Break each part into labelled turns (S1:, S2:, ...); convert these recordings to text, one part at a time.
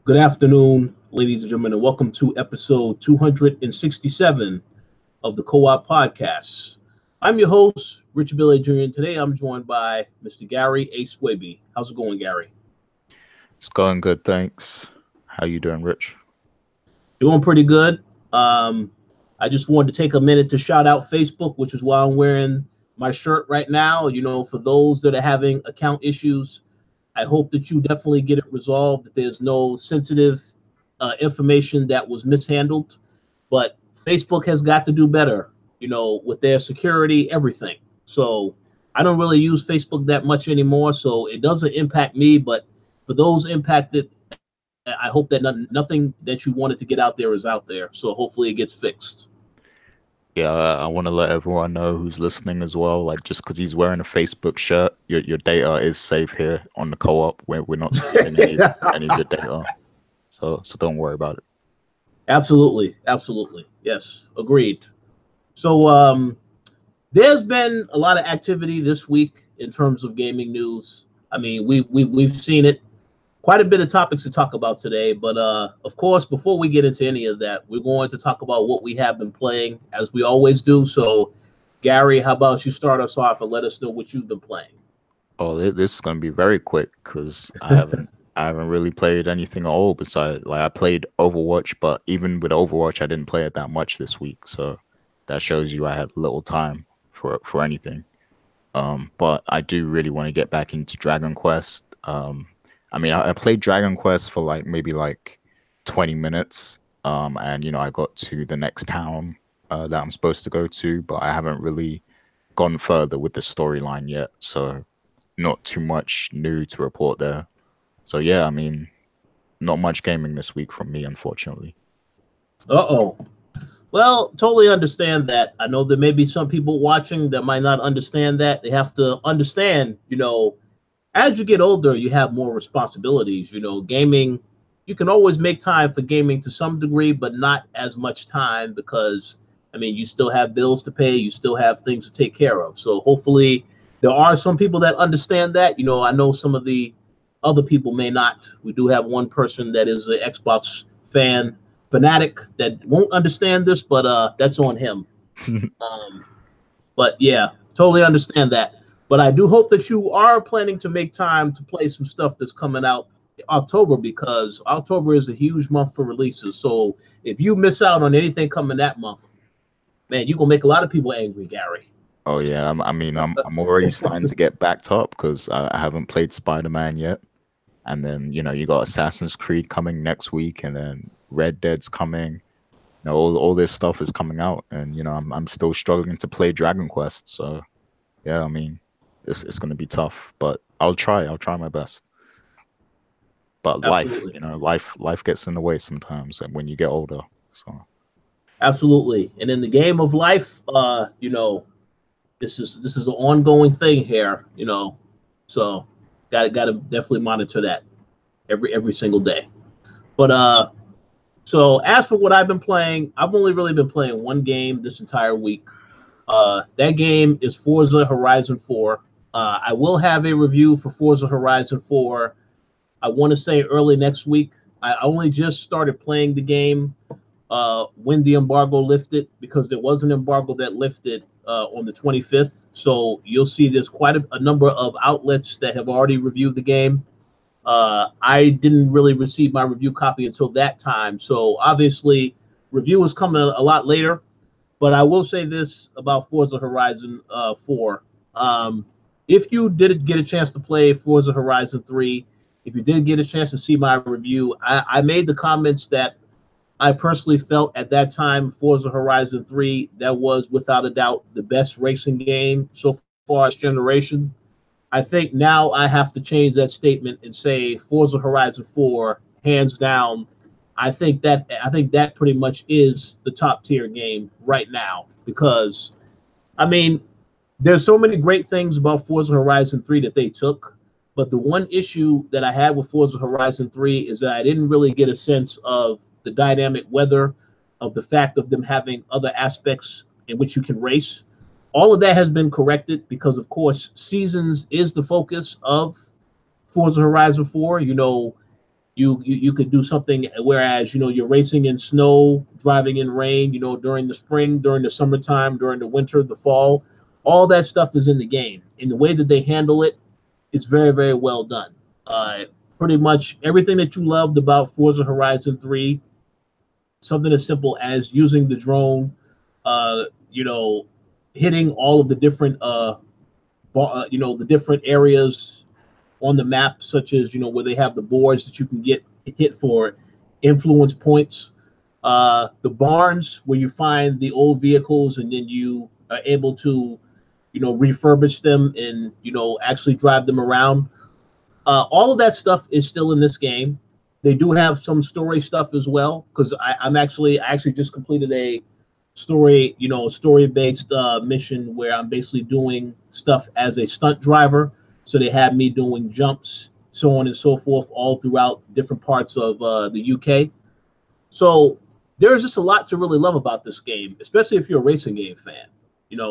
S1: Good afternoon, ladies and gentlemen, and welcome to episode 267 of the Co-op Podcast. I'm your host, Richard Bill Jr., and today I'm joined by Mr. Gary A. Swaby. How's it going, Gary?
S2: It's going good, thanks. How you doing, Rich?
S1: Doing pretty good. I just wanted to take a minute to shout out Facebook, which is why I'm wearing my shirt right now. You know, for those that are having account issues, I hope that you definitely get it resolved, that there's no sensitive information that was mishandled. But Facebook has got to do better, you know, with their security, everything. So I don't really use Facebook that much anymore, so it doesn't impact me. But for those impacted, I hope that nothing that you wanted to get out there is out there. So hopefully it gets fixed.
S2: Yeah, I want to let everyone know who's listening as well. Like, just because he's wearing a Facebook shirt, your data is safe here on the co-op. We're not stealing any of your data, so don't worry about it.
S1: Absolutely, absolutely, yes, agreed. So there's been a lot of activity this week in terms of gaming news. I mean, we've seen it. Quite a bit of topics to talk about today, but of course, before we get into any of that, we're going to talk about what we have been playing, as we always do. So, Gary, how about you start us off and let us know what you've been playing?
S2: Oh, this is gonna be very quick because I haven't really played anything at all besides, like, I played Overwatch, but even with Overwatch, I didn't play it that much this week. So that shows you I had little time for anything. But I do really want to get back into Dragon Quest. I mean, I played Dragon Quest for maybe 20 minutes. And I got to the next town that I'm supposed to go to, but I haven't really gone further with the storyline yet. So not too much new to report there. So yeah, I mean, not much gaming this week from me, unfortunately.
S1: Uh-oh. Well, totally understand that. I know there may be some people watching that might not understand that. They have to understand, you know, as you get older, you have more responsibilities. You know, gaming, you can always make time for gaming to some degree, but not as much time because, I mean, you still have bills to pay, you still have things to take care of. So hopefully there are some people that understand that. You know, I know some of the other people may not. We do have one person that is an Xbox fanatic that won't understand this, but that's on him. Um, but yeah, totally understand that. But I do hope that you are planning to make time to play some stuff that's coming out October, because October is a huge month for releases. So if you miss out on anything coming that month, man, you're gonna make a lot of people angry, Gary.
S2: Oh yeah, I mean, I'm already starting to get backed up because I haven't played Spider-Man yet. And then, you got Assassin's Creed coming next week, and then Red Dead's coming. All this stuff is coming out, and I'm still struggling to play Dragon Quest. So yeah, I mean, it's gonna be tough, but I'll try. I'll try my best. But life,
S1: Absolutely.
S2: life gets in the way sometimes, and when you get older. So
S1: Absolutely. And in the game of life, you know, this is an ongoing thing here, you know. So gotta definitely monitor that every single day. But so as for what I've been playing, I've only really been playing one game this entire week. That game is Forza Horizon 4. I will have a review for Forza Horizon 4. I want to say early next week. I only just started playing the game when the embargo lifted, because there was an embargo that lifted on the 25th. So you'll see there's quite a number of outlets that have already reviewed the game. I didn't really receive my review copy until that time. So obviously, review is coming a lot later. But I will say this about Forza Horizon 4. If you did get a chance to play Forza Horizon 3, if you did get a chance to see my review, I made the comments that I personally felt at that time, Forza Horizon 3, that was without a doubt the best racing game so far this generation. I think now I have to change that statement and say Forza Horizon 4, hands down. I think that pretty much is the top tier game right now, because I mean, there's so many great things about Forza Horizon 3 that they took, but the one issue that I had with Forza Horizon 3 is that I didn't really get a sense of the dynamic weather, of the fact of them having other aspects in which you can race. All of that has been corrected because, of course, seasons is the focus of Forza Horizon 4. You know, you could do something, whereas you're racing in snow, driving in rain, during the spring, during the summertime, during the winter, the fall. All that stuff is in the game, and the way that they handle it is very, very well done. uh Pretty much everything that you loved about Forza Horizon 3, something as simple as using the drone, uh you know hitting all of the different the different areas on the map, such as where they have the boards that you can get hit for influence points. The barns where you find the old vehicles and then you are able to refurbish them and actually drive them around. All of that stuff is still in this game. They do have some story stuff as well, because I actually just completed a story based mission where I'm basically doing stuff as a stunt driver. So they have me doing jumps, so on and so forth, all throughout different parts of the UK. So there's just a lot to really love about this game, especially if you're a racing game fan.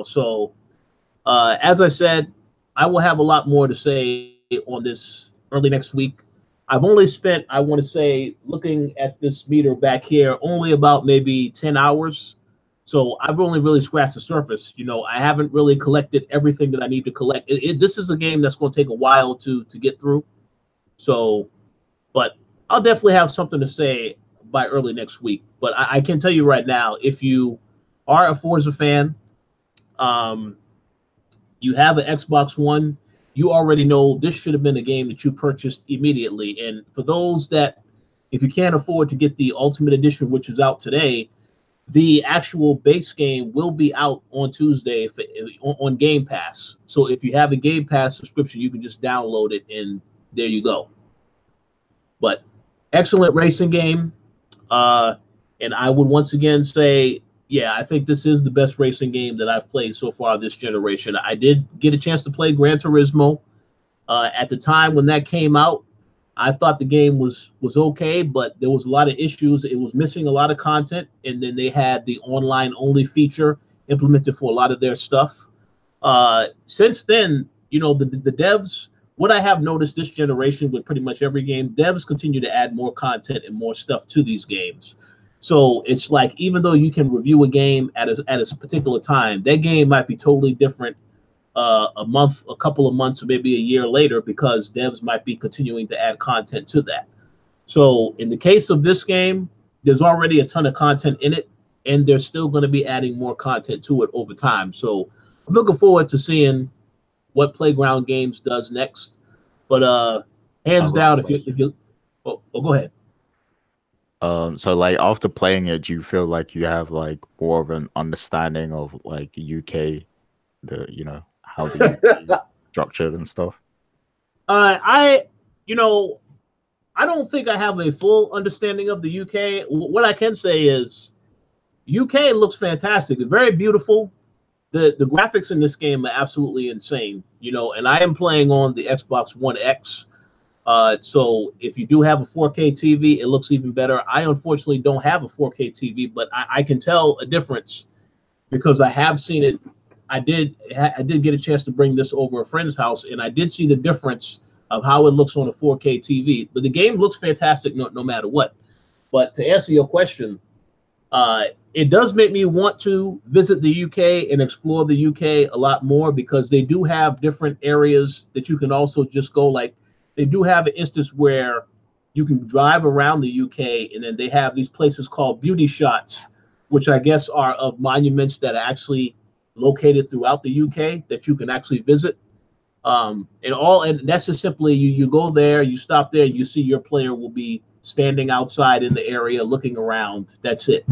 S1: So as I said, I will have a lot more to say on this early next week. I've only spent, I want to say, looking at this meter back here, only about maybe 10 hours. So I've only really scratched the surface. I haven't really collected everything that I need to collect. This is a game that's going to take a while to get through. So, but I'll definitely have something to say by early next week. But I can tell you right now, if you are a Forza fan, you have an Xbox One, you already know this should have been a game that you purchased immediately. And for those that, if you can't afford to get the Ultimate Edition, which is out today, the actual base game will be out on Tuesday on Game Pass. So if you have a Game Pass subscription, you can just download it, and there you go. But excellent racing game. And I would once again say, yeah, I think this is the best racing game that I've played so far this generation. I did get a chance to play Gran Turismo. At the time when that came out, I thought the game was okay, but there was a lot of issues. It was missing a lot of content, and then they had the online only feature implemented for a lot of their stuff. Since then, the devs, what I have noticed this generation with pretty much every game, devs continue to add more content and more stuff to these games. So it's like, even though you can review a game at a particular time, that game might be totally different a month, a couple of months, or maybe a year later, because devs might be continuing to add content to that. So in the case of this game, there's already a ton of content in it, and they're still going to be adding more content to it over time. So I'm looking forward to seeing what Playground Games does next. But hands down, if you go ahead.
S2: So like after playing it, do you feel like you have like more of an understanding of like UK, how the UK structured and stuff?
S1: I don't think I have a full understanding of the UK. What I can say is UK looks fantastic. It's very beautiful. The graphics in this game are absolutely insane, and I am playing on the Xbox One X. So if you do have a 4K TV, it looks even better. I unfortunately don't have a 4K TV, but I can tell a difference because I have seen it. I did get a chance to bring this over a friend's house, and I did see the difference of how it looks on a 4K TV. But the game looks fantastic no matter what. But to answer your question, it does make me want to visit the UK and explore the UK a lot more, because they do have different areas that you can also just go. Like, they do have an instance where you can drive around the UK, and then they have these places called beauty shots, which I guess are of monuments that are actually located throughout the UK that you can actually visit. And that's just simply you go there, you stop there, you see your player will be standing outside in the area looking around. That's it.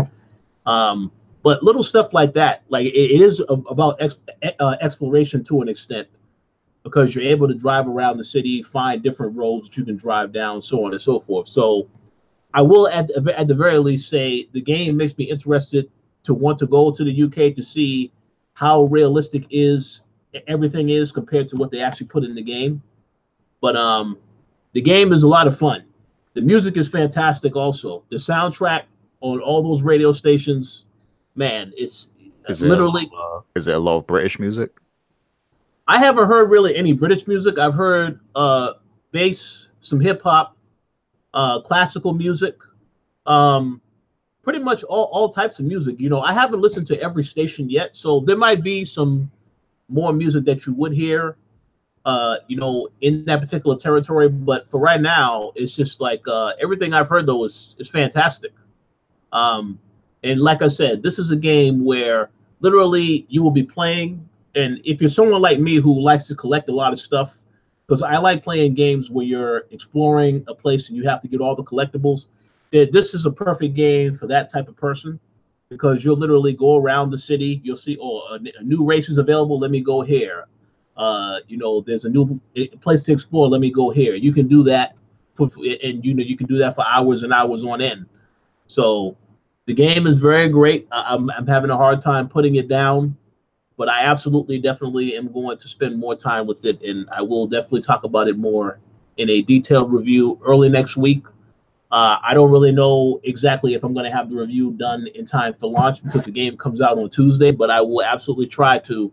S1: But little stuff like that, like it is about exploration to an extent, because you're able to drive around the city, find different roads that you can drive down, so on and so forth. So I will, at the very least, say the game makes me interested to want to go to the UK to see how realistic everything is compared to what they actually put in the game. But the game is a lot of fun. The music is fantastic also. The soundtrack on all those radio stations, man, is it literally...
S2: Is it a lot of British music?
S1: I haven't heard really any British music. I've heard bass, some hip hop, classical music, pretty much all types of music. You know, I haven't listened to every station yet, so there might be some more music that you would hear, you know, in that particular territory. But for right now, it's just like everything I've heard though is fantastic. And like I said, this is a game where literally you will be playing, and if you're someone like me who likes to collect a lot of stuff, because I like playing games where you're exploring a place and you have to get all the collectibles, this is a perfect game for that type of person, because you'll literally go around the city. You'll see, oh, a new race is available. Let me go here. You know, there's a new place to explore. Let me go here. You can do that, and you know, you can do that for hours and hours on end. So the game is very great. I'm having a hard time putting it down, but I absolutely, definitely am going to spend more time with it, and I will definitely talk about it more in a detailed review early next week. I don't really know exactly if I'm going to have the review done in time for launch, because the game comes out on Tuesday, but I will absolutely try to,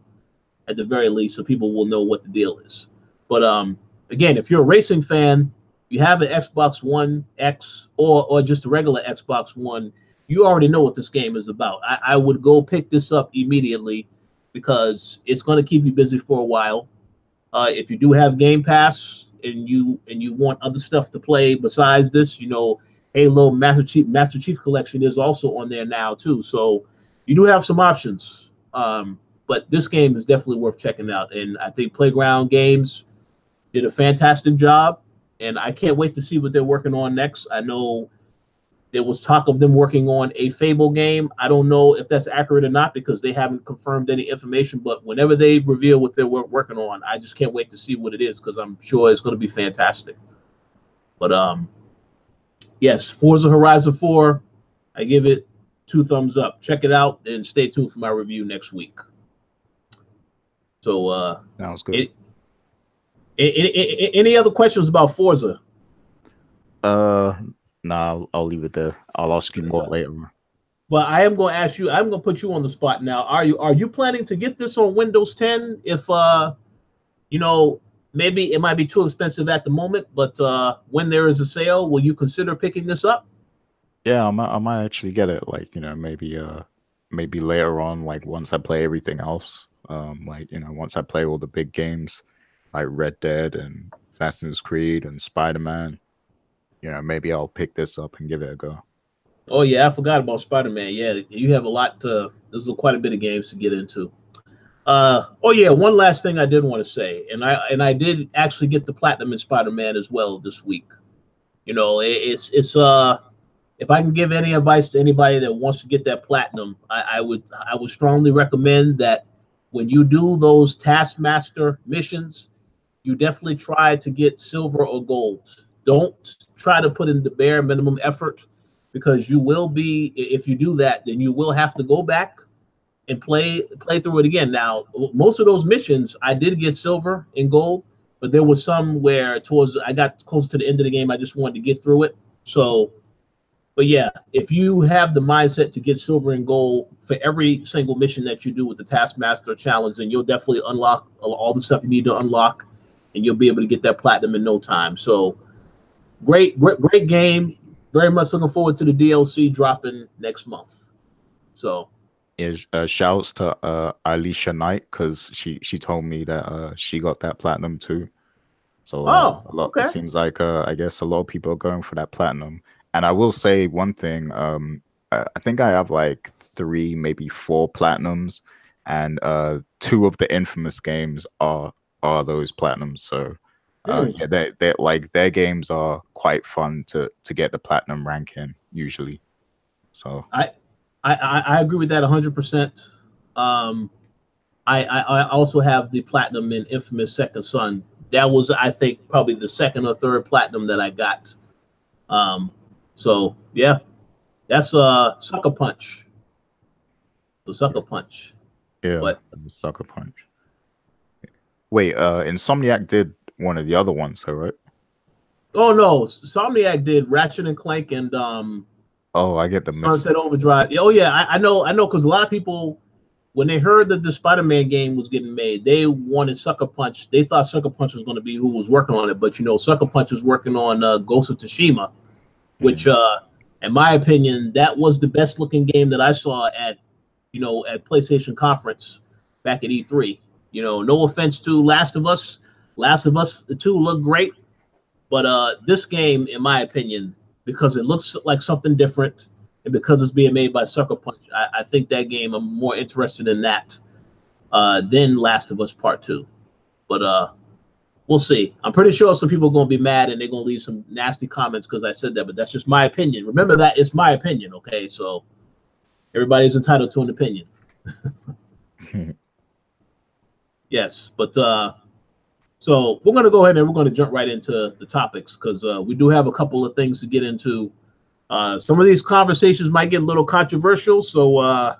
S1: at the very least, so people will know what the deal is. But again, if you're a racing fan, you have an Xbox One X or just a regular Xbox One, you already know what this game is about. I would go pick this up immediately, because it's going to keep you busy for a while. If you do have Game Pass and you want other stuff to play besides this, you know, Halo Master Chief Collection is also on there now too. So you do have some options. But this game is definitely worth checking out, and I think Playground Games did a fantastic job, and I can't wait to see what they're working on next. I know there was talk of them working on a Fable game. I don't know if that's accurate or not, because they haven't confirmed any information, but whenever they reveal what they're working on, I just can't wait to see what it is, because I'm sure it's going to be fantastic. But yes, Forza Horizon 4, I give it 2 thumbs up. Check it out and stay tuned for my review next week. So
S2: sounds good.
S1: Any other questions about Forza?
S2: No, I'll leave it there. I'll ask you more later.
S1: But I am going to ask you. I'm going to put you on the spot now. Are you planning to get this on Windows 10? If you know, maybe it might be too expensive at the moment, but when there is a sale, will you consider picking this up?
S2: Yeah, I might actually get it. Like, you know, maybe later on, like once I play everything else. Like, you know, once I play all the big games like Red Dead and Assassin's Creed and Spider-Man, you know, maybe I'll pick this up and give it a go.
S1: Oh yeah, I forgot about Spider-Man. Yeah, you have a lot to. There's quite a bit of games to get into. Oh yeah, one last thing I did want to say, and I did actually get the platinum in Spider-Man as well this week. You know, it's if I can give any advice to anybody that wants to get that platinum, I would strongly recommend that when you do those Taskmaster missions, you definitely try to get silver or gold. Don't try to put in the bare minimum effort, because you will be, if you do that, then you will have to go back and play through it again. Now, most of those missions, I did get silver and gold, but there was some where I got close to the end of the game, I just wanted to get through it. So, but yeah, if you have the mindset to get silver and gold for every single mission that you do with the Taskmaster challenge, then you'll definitely unlock all the stuff you need to unlock, and you'll be able to get that platinum in no time. So great game. Very much looking forward to the DLC dropping next month. So
S2: shouts to Alicia Knight, because she told me that she got that platinum too. So
S1: okay.
S2: It seems like I guess a lot of people are going for that platinum. And I will say one thing, I think I have like 3, maybe 4 platinums, and 2 of the Infamous games are those platinums. So yeah, they like their games are quite fun to get the platinum rank in usually. So
S1: I agree with that 100%. I also have the platinum in Infamous Second Son. That was, I think, probably the 2nd or 3rd platinum that I got. So yeah, that's a Sucker Punch. The Sucker Punch.
S2: Yeah,
S1: but
S2: Sucker Punch. Wait, Insomniac did one of the other ones, so right?
S1: Oh no, Insomniac did Ratchet and Clank and
S2: oh, I get the
S1: Sunset Overdrive. Oh yeah, I know, because a lot of people, when they heard that the Spider-Man game was getting made, they wanted Sucker Punch. They thought Sucker Punch was going to be who was working on it, but you know, Sucker Punch was working on Ghost of Tsushima. which, in my opinion, that was the best looking game that I saw at, at PlayStation Conference back at E3. No offense to Last of Us. Last of Us 2 looked great, but this game, in my opinion, because it looks like something different and because it's being made by Sucker Punch, I think that game, I'm more interested in that than Last of Us Part 2. But we'll see. I'm pretty sure some people are going to be mad and they're going to leave some nasty comments because I said that, but that's just my opinion. Remember that it's my opinion, okay? So everybody's entitled to an opinion. Yes, but so we're going to go ahead and we're going to jump right into the topics because we do have a couple of things to get into. Some of these conversations might get a little controversial, so I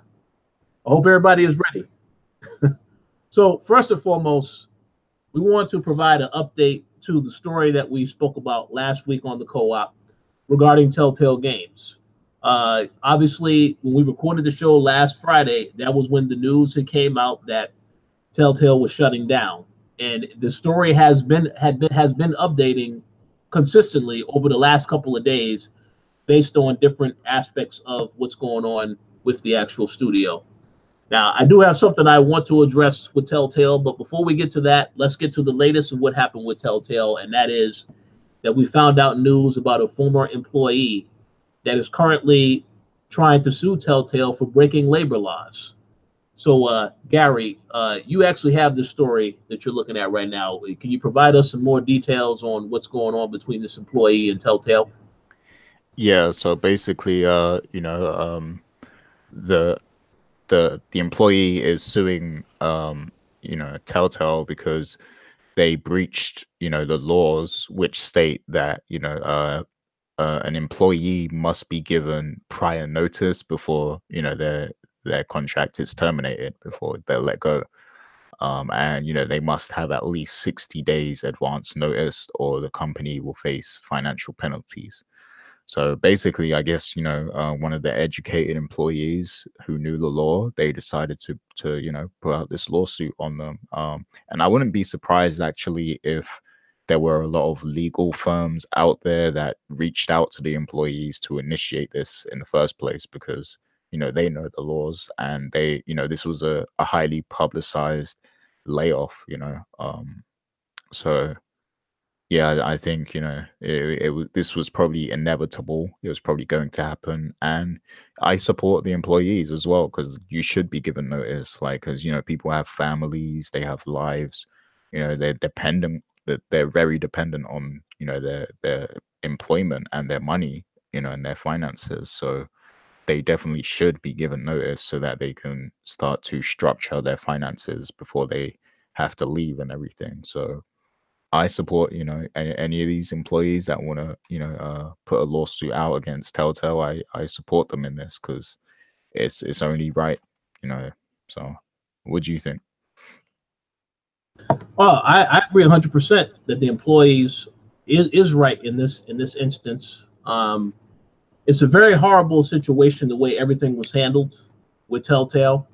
S1: hope everybody is ready. So first and foremost, we want to provide an update to the story that we spoke about last week on the co-op regarding Telltale Games. Obviously, when we recorded the show last Friday, that was when the news had came out that Telltale was shutting down, and the story has been updating consistently over the last couple of days, based on different aspects of what's going on with the actual studio. Now, I do have something I want to address with Telltale, but before we get to that, let's get to the latest of what happened with Telltale, and that is that we found out news about a former employee that is currently trying to sue Telltale for breaking labor laws. So, Gary, you actually have the story that you're looking at right now. Can you provide us some more details on what's going on between this employee and Telltale?
S2: Yeah, so basically, the employee is suing, Telltale because they breached, the laws which state that, an employee must be given prior notice before, their contract is terminated, before they're let go. And, they must have at least 60 days advance notice or the company will face financial penalties. So basically, I guess, one of the educated employees who knew the law, they decided to put out this lawsuit on them. And I wouldn't be surprised, actually, if there were a lot of legal firms out there that reached out to the employees to initiate this in the first place, because, they know the laws and they, this was a highly publicized layoff, so yeah, I think, this was probably inevitable. It was probably going to happen. And I support the employees as well, because you should be given notice, like, because, people have families, they have lives, they're dependent, that they're very dependent on, their employment and their money, and their finances. So they definitely should be given notice so that they can start to structure their finances before they have to leave and everything. So I support, any of these employees that want to, put a lawsuit out against Telltale. I support them in this because it's only right, So, what do you think?
S1: Well, I agree 100% that the employees is right in this instance. It's a very horrible situation the way everything was handled with Telltale.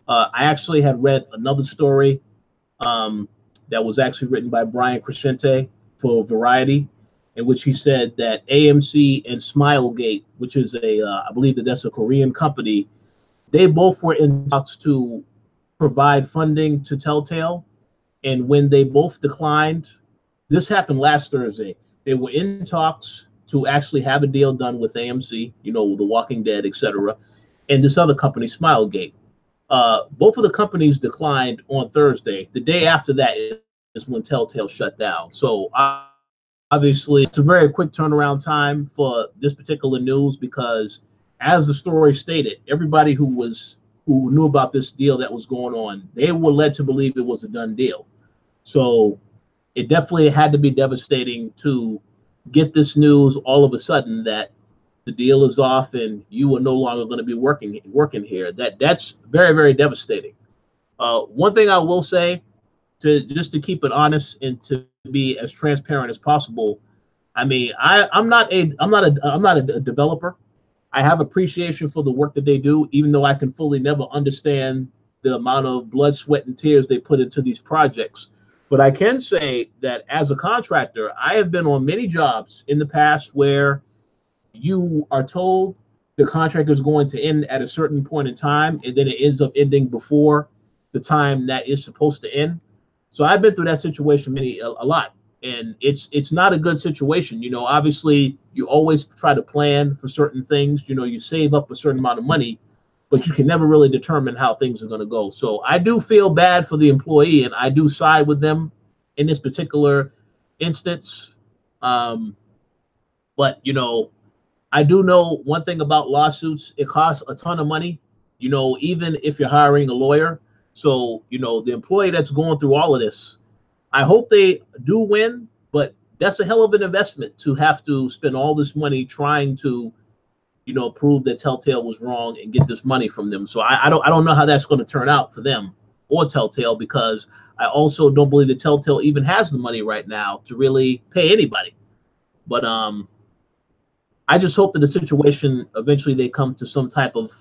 S1: I actually had read another story that was actually written by Brian Crescente for Variety, in which he said that AMC and Smilegate, which is I believe that's a Korean company, they both were in talks to provide funding to Telltale. And when they both declined, this happened last Thursday, they were in talks to actually have a deal done with AMC, The Walking Dead, etc., and this other company, Smilegate. Both of the companies declined on Thursday. The day after that is when Telltale shut down. So obviously, it's a very quick turnaround time for this particular news because, as the story stated, everybody who knew about this deal that was going on, they were led to believe it was a done deal. So it definitely had to be devastating to get this news all of a sudden that the deal is off and you are no longer going to be working here. That's very, very devastating. One thing I will say, just to keep it honest and to be as transparent as possible, I mean, I'm not a developer. I have appreciation for the work that they do, even though I can fully never understand the amount of blood, sweat, and tears they put into these projects. But I can say that as a contractor, I have been on many jobs in the past where you are told the contract is going to end at a certain point in time, and then it ends up ending before the time that is supposed to end. So I've been through that situation a lot, and it's not a good situation. You know, obviously you always try to plan for certain things. You know, you save up a certain amount of money, but you can never really determine how things are going to go. So I do feel bad for the employee, and I do side with them in this particular instance. Um, but you know, I do know one thing about lawsuits. It costs a ton of money, you know, even if you're hiring a lawyer. So, you know, the employee that's going through all of this, I hope they do win, but that's a hell of an investment to have to spend all this money trying to, you know, prove that Telltale was wrong and get this money from them. So I don't know how that's going to turn out for them or Telltale, because I also don't believe that Telltale even has the money right now to really pay anybody. But I just hope that the situation eventually they come to some type of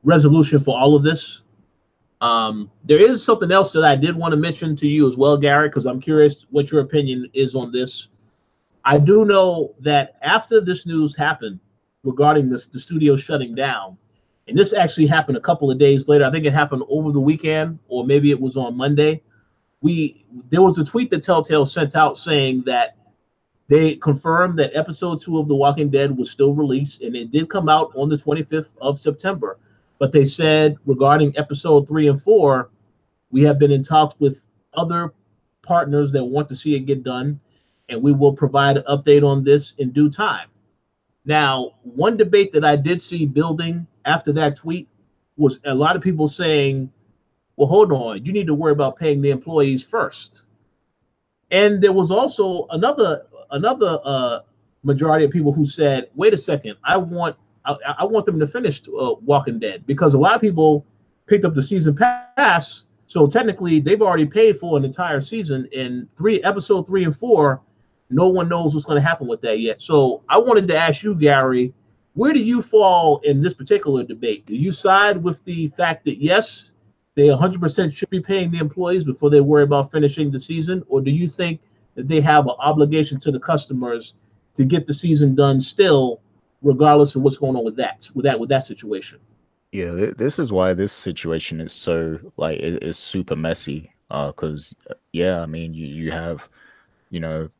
S1: resolution for all of this. There is something else that I did want to mention to you as well, Gary, because I'm curious what your opinion is on this. I do know that after this news happened regarding this, the studio shutting down, and this actually happened a couple of days later. I think it happened over the weekend, or maybe it was on Monday. There was a tweet that Telltale sent out saying that they confirmed that episode 2 of The Walking Dead was still released, and it did come out on the 25th of September. But they said regarding episode 3 and 4, we have been in talks with other partners that want to see it get done, and we will provide an update on this in due time. Now, one debate that I did see building after that tweet was a lot of people saying, well, hold on, you need to worry about paying the employees first. And there was also another majority of people who said, "Wait a second, I want them to finish Walking Dead, because a lot of people picked up the season pass, so technically they've already paid for an entire season. In episode 3 and 4, no one knows what's going to happen with that yet." So I wanted to ask you, Gary, where do you fall in this particular debate? Do you side with the fact that yes, they 100% should be paying the employees before they worry about finishing the season, or do you think that they have an obligation to the customers to get the season done still, regardless of what's going on with that situation?
S2: Yeah, this is why this situation is so like it is super messy. Because yeah, I mean, you have, you know,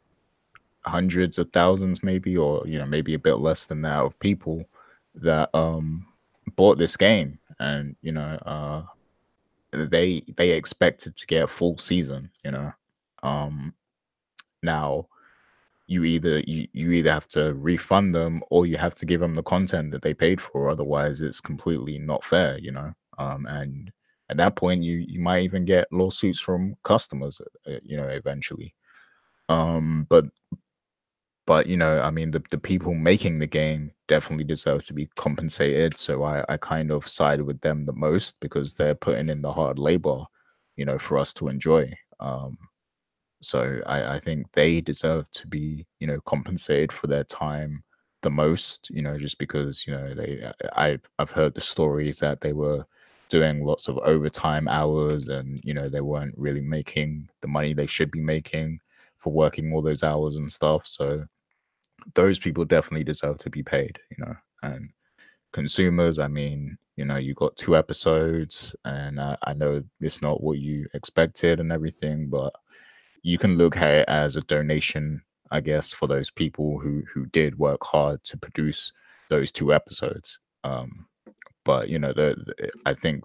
S2: hundreds of thousands maybe, or maybe a bit less than that, of people that bought this game, and they expected to get a full season. Um Now you either have to refund them, or you have to give them the content that they paid for. Otherwise, it's completely not fair. And at that point, you might even get lawsuits from customers. Eventually. But I mean, the people making the game definitely deserve to be compensated. So I kind of side with them the most, because they're putting in the hard labor, for us to enjoy. So I think they deserve to be, compensated for their time the most, just because, I've heard the stories that they were doing lots of overtime hours, and, they weren't really making the money they should be making for working all those hours and stuff. So those people definitely deserve to be paid. And consumers, I mean, you got 2 episodes, and I know it's not what you expected and everything, but you can look at it as a donation, I guess, for those people who did work hard to produce those 2 episodes. But I think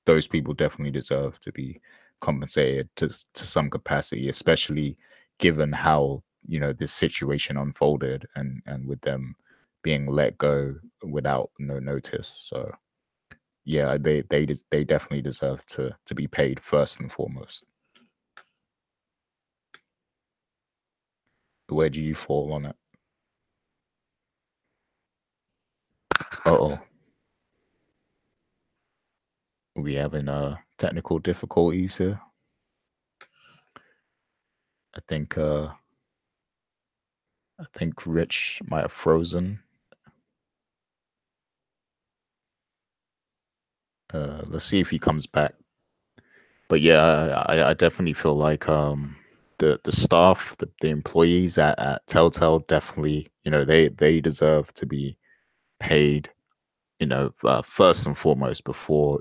S2: those people definitely deserve to be compensated to some capacity, especially given how this situation unfolded, and with them being let go without no notice. So yeah, they definitely deserve to be paid first and foremost. Where do you fall on it? Uh-oh. We having technical difficulties here. I think Rich might have frozen. Let's see if he comes back. But yeah, I definitely feel like the staff, the employees at Telltale definitely, they deserve to be paid, first and foremost before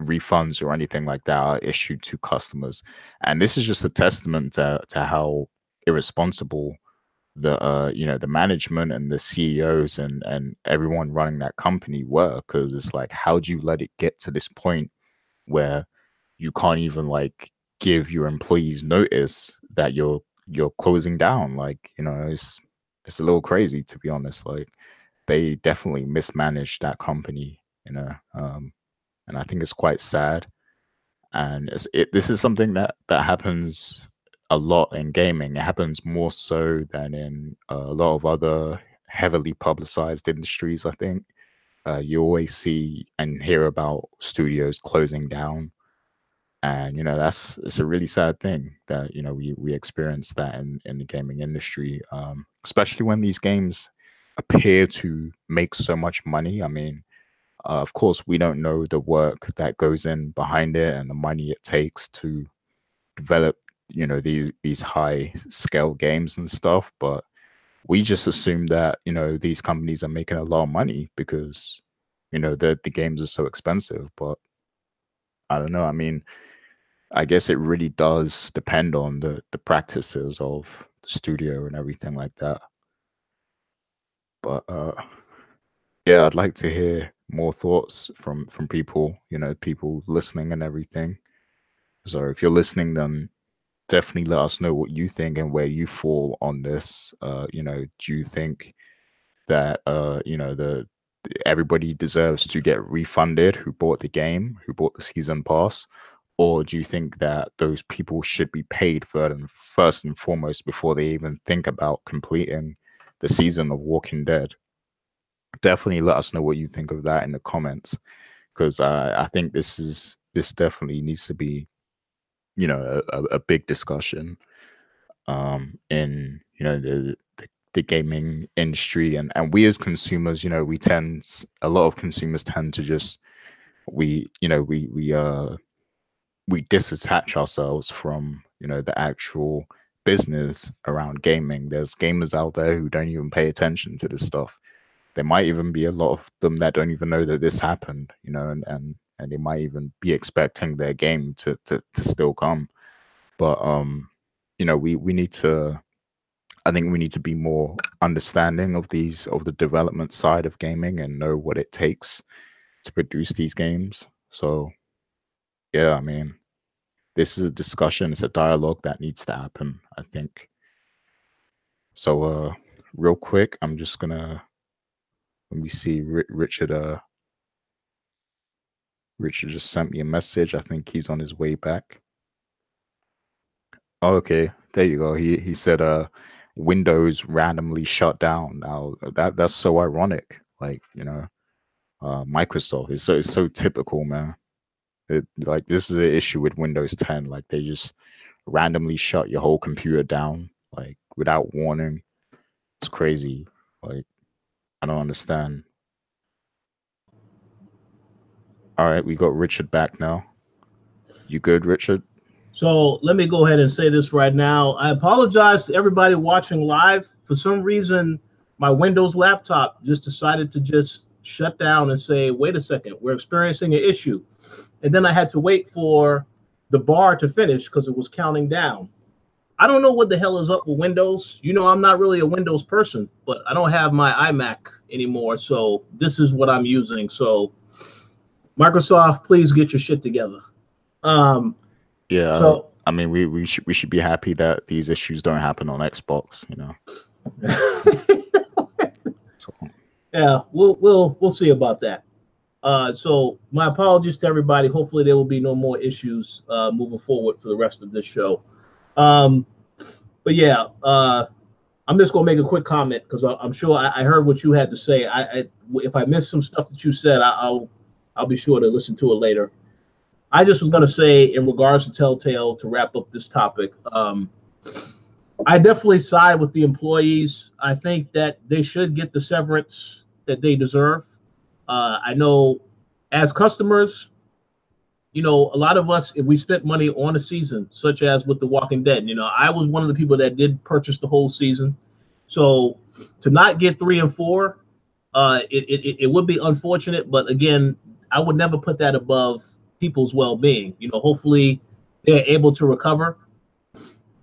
S2: refunds or anything like that are issued to customers. And this is just a testament to how irresponsible the management and the CEOs and everyone running that company were, because it's like, how do you let it get to this point where you can't even like give your employees notice that you're closing down? Like, it's a little crazy, to be honest. Like, they definitely mismanaged that company, and I think it's quite sad. And this is something that happens a lot in gaming. It happens more so than in a lot of other heavily publicized industries, I think. You always see and hear about studios closing down, and it's a really sad thing that we experience that in the gaming industry, especially when these games appear to make so much money. I mean, of course, we don't know the work that goes in behind it and the money it takes to develop, these high scale games and stuff. But we just assume that these companies are making a lot of money because the games are so expensive. But I don't know. I mean, I guess it really does depend on the practices of the studio and everything like that. But yeah, I'd like to hear more thoughts from people, people listening and everything. So if you're listening, then definitely let us know what you think and where you fall on this. Do you think that the everybody deserves to get refunded who bought the game, who bought the season pass? Or do you think that those people should be paid first and foremost before they even think about completing the season of Walking Dead? Definitely let us know what you think of that in the comments, because I think this definitely needs to be a big discussion in the gaming industry, and we as consumers, a lot of consumers tend to just we disattach ourselves from the actual business around gaming. There's gamers out there who don't even pay attention to this stuff. There might even be a lot of them that don't even know that this happened, and they might even be expecting their game to still come. But we need to, I think we need to be more understanding of the development side of gaming and know what it takes to produce these games. So yeah, I mean, this is a discussion, it's a dialogue that needs to happen, I think. So real quick, I'm just gonna, let me see, Richard just sent me a message. I think he's on his way back. Oh, okay, there you go. He said Windows randomly shut down. Now that's so ironic. Like, Microsoft is so typical, man. Like, this is an issue with Windows 10. Like, they just randomly shut your whole computer down, like, without warning. It's crazy. Like, I don't understand. All right, we got Richard back now. You good, Richard?
S1: So let me go ahead and say this right now. I apologize to everybody watching live. For some reason, my Windows laptop just decided to just shut down and say, wait a second, we're experiencing an issue. And then I had to wait for the bar to finish because it was counting down. I don't know what the hell is up with Windows. I'm not really a Windows person, but I don't have my iMac anymore. So this is what I'm using. So Microsoft, please get your shit together.
S2: Yeah.
S1: So
S2: I mean, we should be happy that these issues don't happen on Xbox. So.
S1: Yeah, we'll see about that. So my apologies to everybody. Hopefully there will be no more issues moving forward for the rest of this show. But yeah, I'm just gonna make a quick comment because I'm sure I heard what you had to say. If I missed some stuff that you said, I'll be sure to listen to it later. I just was gonna say in regards to Telltale, to wrap up this topic, I definitely side with the employees. I think that they should get the severance that they deserve. I know as customers, a lot of us, if we spent money on a season, such as with The Walking Dead, I was one of the people that did purchase the whole season. So to not get 3 and 4, it would be unfortunate. But again, I would never put that above people's well-being. Hopefully they're able to recover.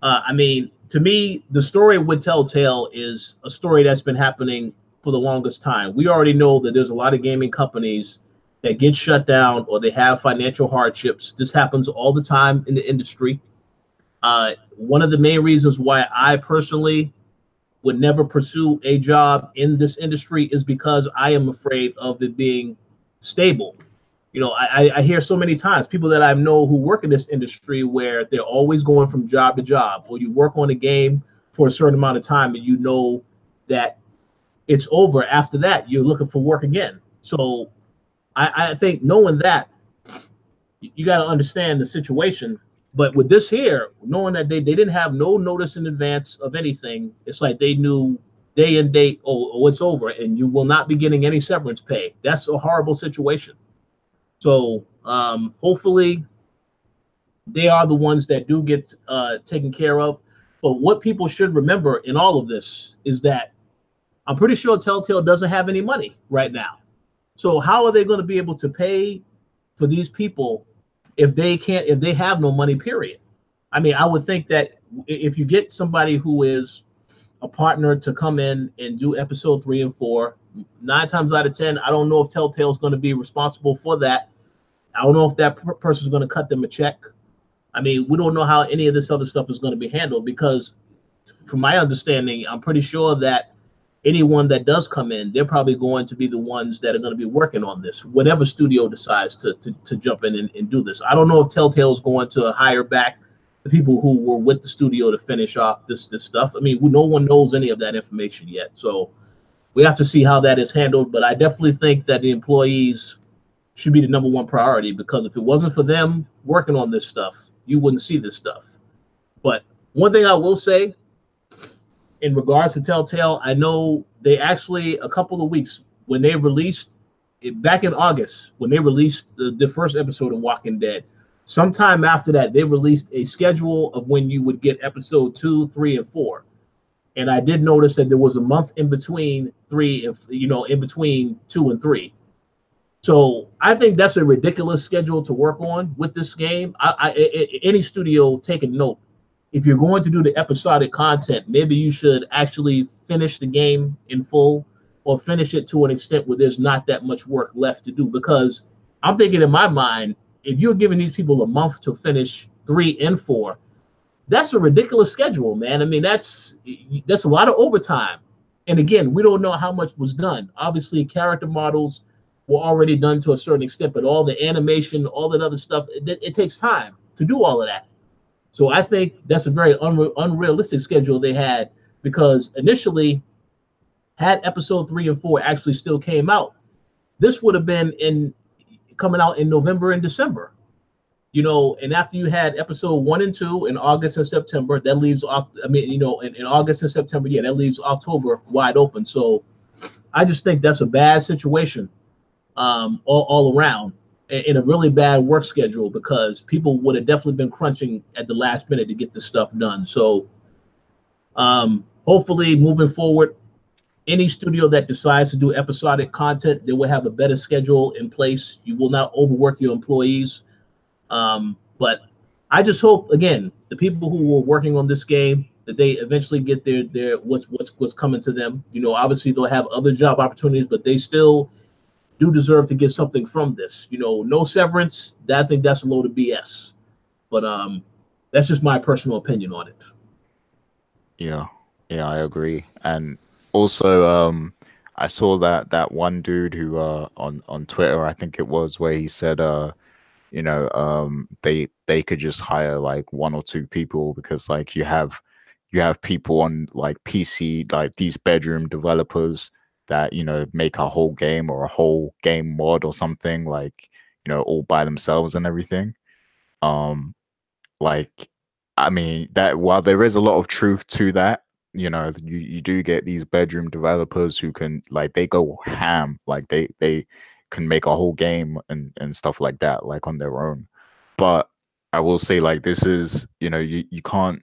S1: I mean, to me, the story with Telltale is a story that's been happening for the longest time. We already know that there's a lot of gaming companies that get shut down or they have financial hardships. This happens all the time in the industry. One of the main reasons why I personally would never pursue a job in this industry is because I am afraid of it being stable. I hear so many times people that I know who work in this industry where they're always going from job to job, or you work on a game for a certain amount of time and you know that it's over. After that, you're looking for work again. So I think knowing that, you got to understand the situation. But with this here, knowing that they didn't have no notice in advance of anything, it's like they knew day and date, oh, it's over, and you will not be getting any severance pay. That's a horrible situation. So hopefully they are the ones that do get taken care of. But what people should remember in all of this is that I'm pretty sure Telltale doesn't have any money right now. So how are they going to be able to pay for these people if they have no money, period? I mean, I would think that if you get somebody who is a partner to come in and do episode 3 and 4, 9 times out of 10, I don't know if Telltale is going to be responsible for that. I don't know if that person is going to cut them a check. I mean, we don't know how any of this other stuff is going to be handled because, from my understanding, I'm pretty sure that anyone that does come in, they're probably going to be the ones that are going to be working on this, whatever studio decides to jump in and do this. I don't know if Telltale is going to hire back the people who were with the studio to finish off this stuff. I mean, no one knows any of that information yet. So we have to see how that is handled. But I definitely think that the employees should be the number one priority, because if it wasn't for them working on this stuff, you wouldn't see this stuff. But one thing I will say in regards to Telltale, I know they actually, a couple of weeks when they released it back in August, when they released the first episode of Walking Dead, sometime after that, they released a schedule of when you would get episode 2, 3, and 4. And I did notice that there was a month in between 3 and, in between 2 and 3. So I think that's a ridiculous schedule to work on with this game. Any studio taking note, if you're going to do the episodic content, maybe you should actually finish the game in full, or finish it to an extent where there's not that much work left to do. Because I'm thinking in my mind, if you're giving these people a month to finish 3 and 4, that's a ridiculous schedule, man. I mean, that's a lot of overtime. And again, we don't know how much was done. Obviously, character models were already done to a certain extent, but all the animation, all that other stuff, it takes time to do all of that. So I think that's a very unrealistic schedule they had, because initially, had episode 3 and 4 actually still came out, this would have been coming out in November and December. And after you had episode 1 and 2 in August and September, that leaves, in August and September, that leaves October wide open. So I just think that's a bad situation all around, in a really bad work schedule, because people would have definitely been crunching at the last minute to get this stuff done. So hopefully moving forward, any studio that decides to do episodic content, they will have a better schedule in place. You will not overwork your employees. But I just hope, again, the people who were working on this game, that they eventually get their what's coming to them. Obviously they'll have other job opportunities, but they still do deserve to get something from this. No severance. I think that's a load of BS. But that's just my personal opinion on it.
S2: Yeah, I agree. And also, I saw that one dude who on Twitter, I think it was, where he said they could just hire like 1 or 2 people, because like you have people on like PC, like these bedroom developers that make a whole game or a whole game mod or something, like all by themselves and everything. Like, I mean, that while there is a lot of truth to that, you do get these bedroom developers who can, like, they go ham, like they can make a whole game and stuff like that, like on their own. but I will say, like, this is, you can't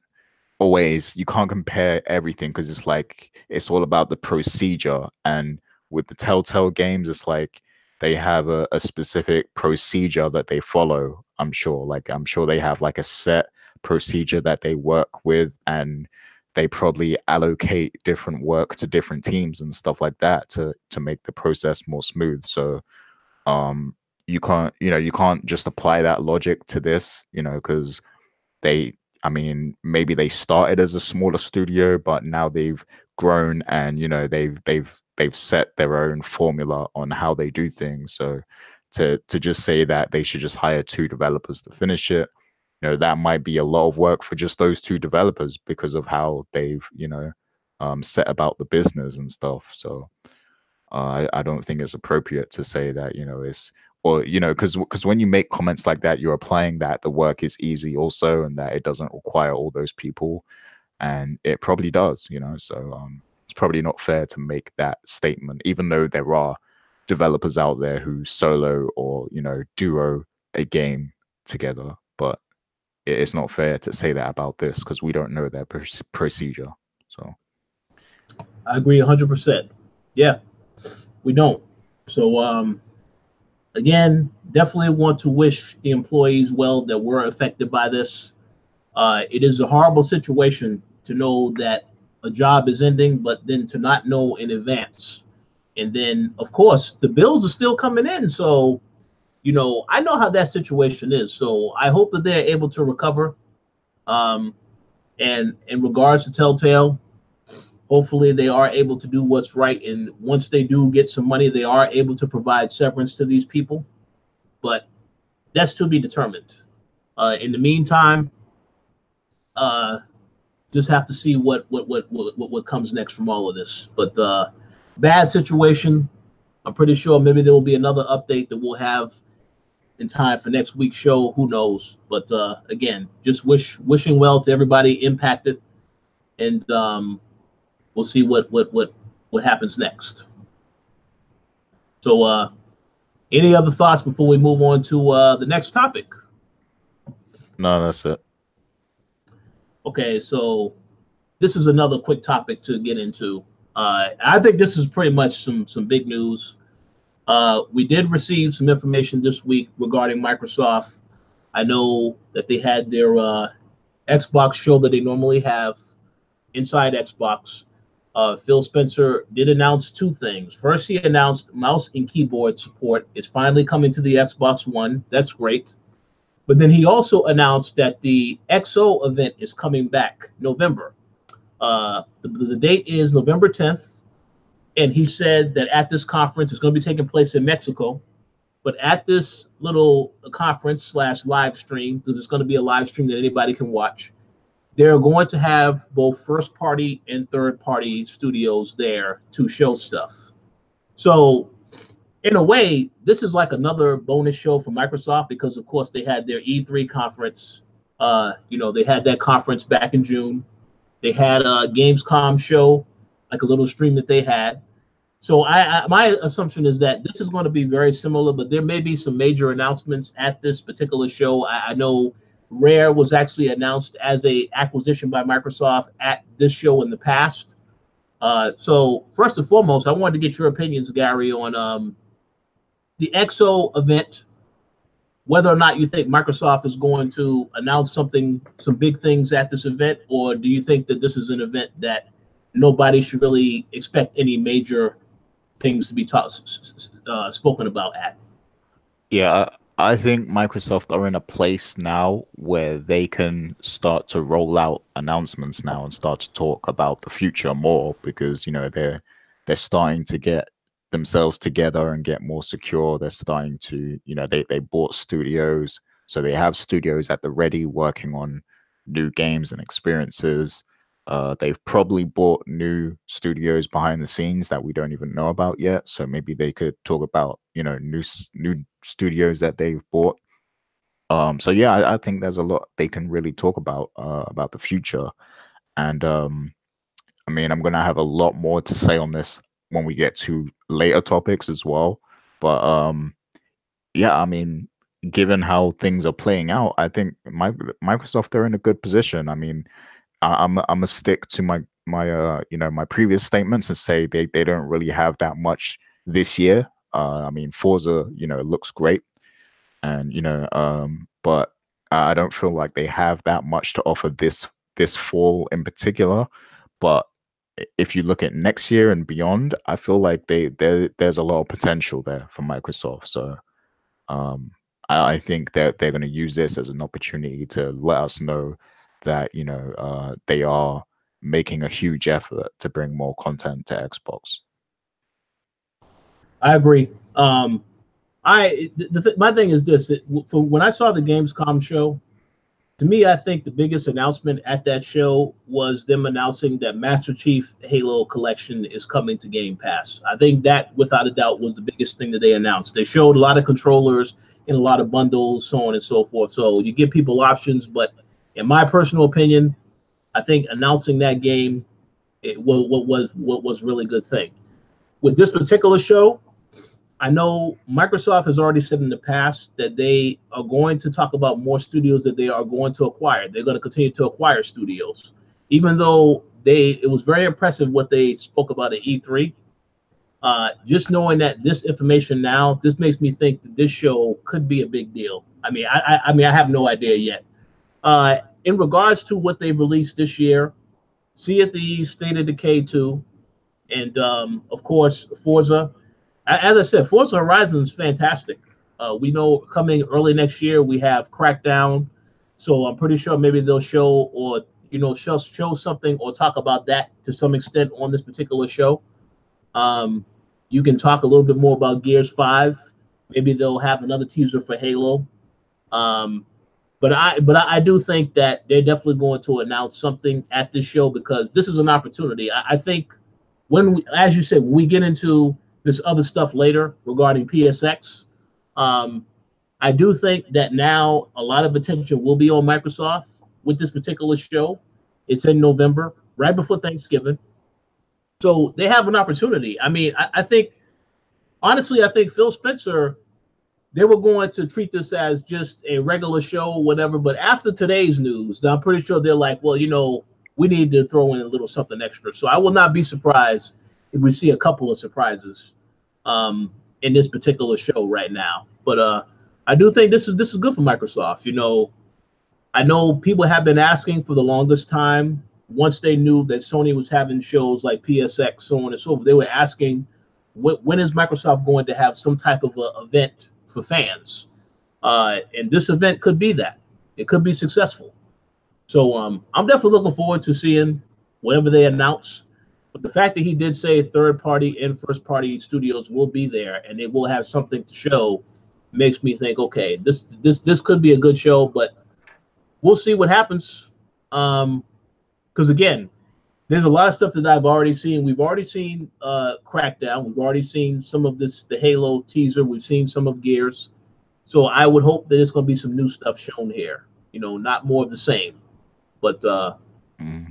S2: you can't compare everything, because it's like it's all about the procedure. And with the Telltale games, it's like they have a specific procedure that they follow. I'm sure they have like a set procedure that they work with, and they probably allocate different work to different teams and stuff like that to make the process more smooth. So um you can't just apply that logic to this, because they I mean, maybe they started as a smaller studio, but now they've grown, and they've set their own formula on how they do things. So to just say that they should just hire two developers to finish it, that might be a lot of work for just those two developers, because of how they've set about the business and stuff. So I don't think it's appropriate to say that, it's, or because when you make comments like that, you're applying that the work is easy also, and that it doesn't require all those people, and it probably does. So it's probably not fair to make that statement, even though there are developers out there who solo or duo a game together. But it's not fair to say that about this, because we don't know their procedure. So
S1: I agree 100%. Yeah, we don't. So again, definitely want to wish the employees well that were affected by this. It is a horrible situation to know that a job is ending, but then to not know in advance. And then, of course, the bills are still coming in. So, I know how that situation is. So I hope that they're able to recover. Um, and in regards to Telltale, hopefully they are able to do what's right. And once they do get some money, they are able to provide severance to these people. But that's to be determined. In the meantime, uh, just have to see what comes next from all of this. But bad situation. I'm pretty sure maybe there will be another update that we'll have in time for next week's show. Who knows? But again, just wishing well to everybody impacted, and we'll see what happens next. So, any other thoughts before we move on to the next topic?
S2: no, that's it.
S1: Okay, so this is another quick topic to get into. I think this is pretty much some big news. We did receive some information this week regarding Microsoft. I know that they had their Xbox show that they normally have inside Xbox. Phil Spencer did announce two things. First, he announced mouse and keyboard support is finally coming to the Xbox One. That's great. But then he also announced that the XO event is coming back November. The date is November 10th. And he said that at this conference, it's going to be taking place in Mexico. But at this little conference slash live stream, there's going to be a live stream that anybody can watch. They're going to have both first party and third party studios there to show stuff. So in a way, this is like another bonus show for Microsoft, because of course they had their E3 conference. They had that conference back in June. They had a Gamescom show, like a little stream that they had. So my assumption is that this is going to be very similar, but there may be some major announcements at this particular show. I know Rare was actually announced as a acquisition by Microsoft at this show in the past. So first and foremost, I wanted to get your opinions, Gary, on the XO event, whether or not you think Microsoft is going to announce some big things at this event, or do you think that this is an event that nobody should really expect any major things to be spoken about at?
S2: Yeah, I think Microsoft are in a place now where they can start to roll out announcements now and start to talk about the future more, because they're starting to get themselves together and get more secure. They're starting to, they bought studios, so they have studios at the ready working on new games and experiences. They've probably bought new studios behind the scenes that we don't even know about yet. So maybe they could talk about, new studios that they've bought. So yeah, I think there's a lot they can really talk about the future. And I mean, I'm gonna have a lot more to say on this when we get to later topics as well. But yeah, I mean, given how things are playing out, I think Microsoft are in a good position. I mean, I'm gonna stick to my my previous statements and say they don't really have that much this year. I mean, Forza looks great, and but I don't feel like they have that much to offer this fall in particular. But if you look at next year and beyond, I feel like there's a lot of potential there for Microsoft. So um, I think that they're going to use this as an opportunity to let us know that they are making a huge effort to bring more content to Xbox.
S1: I agree. My thing is this: from when I saw the Gamescom show, to me, I think the biggest announcement at that show was them announcing that Master Chief Halo Collection is coming to Game Pass. I think that, without a doubt, was the biggest thing that they announced. They showed a lot of controllers and a lot of bundles, so on and so forth. So you give people options, but in my personal opinion, I think announcing that game what was really good thing. With this particular show, I know Microsoft has already said in the past that they are going to talk about more studios that they are going to acquire. They're going to continue to acquire studios, even though it was very impressive what they spoke about at E3. Just knowing that this information now, this makes me think that this show could be a big deal. I mean, I have no idea yet. In regards to what they've released this year, Sea of Thieves, State of Decay 2, and of course Forza. As I said, Forza Horizon is fantastic. We know coming early next year we have Crackdown, so I'm pretty sure maybe they'll show or show something or talk about that to some extent on this particular show. You can talk a little bit more about Gears 5. Maybe they'll have another teaser for Halo. But I do think that they're definitely going to announce something at this show because this is an opportunity. I think as you said, when we get into this other stuff later regarding PSX, I do think that now a lot of attention will be on Microsoft with this particular show. It's in November, right before Thanksgiving. So they have an opportunity. I mean, I think, honestly, I think Phil Spencer, they were going to treat this as just a regular show or whatever. But after today's news, I'm pretty sure they're like, well, we need to throw in a little something extra. So I will not be surprised if we see a couple of surprises in this particular show right now. But I do think this is good for Microsoft. I know people have been asking for the longest time. Once they knew that Sony was having shows like PSX, so on and so forth, they were asking, when is Microsoft going to have some type of event for fans? And this event could be that. It could be successful. So I'm definitely looking forward to seeing whatever they announce. But the fact that he did say third party and first party studios will be there and they will have something to show makes me think, okay, this could be a good show, but we'll see what happens. Because again, there's a lot of stuff that I've already seen. We've already seen Crackdown. We've already seen some of the Halo teaser. We've seen some of Gears. So I would hope that there's going to be some new stuff shown here. Not more of the same. But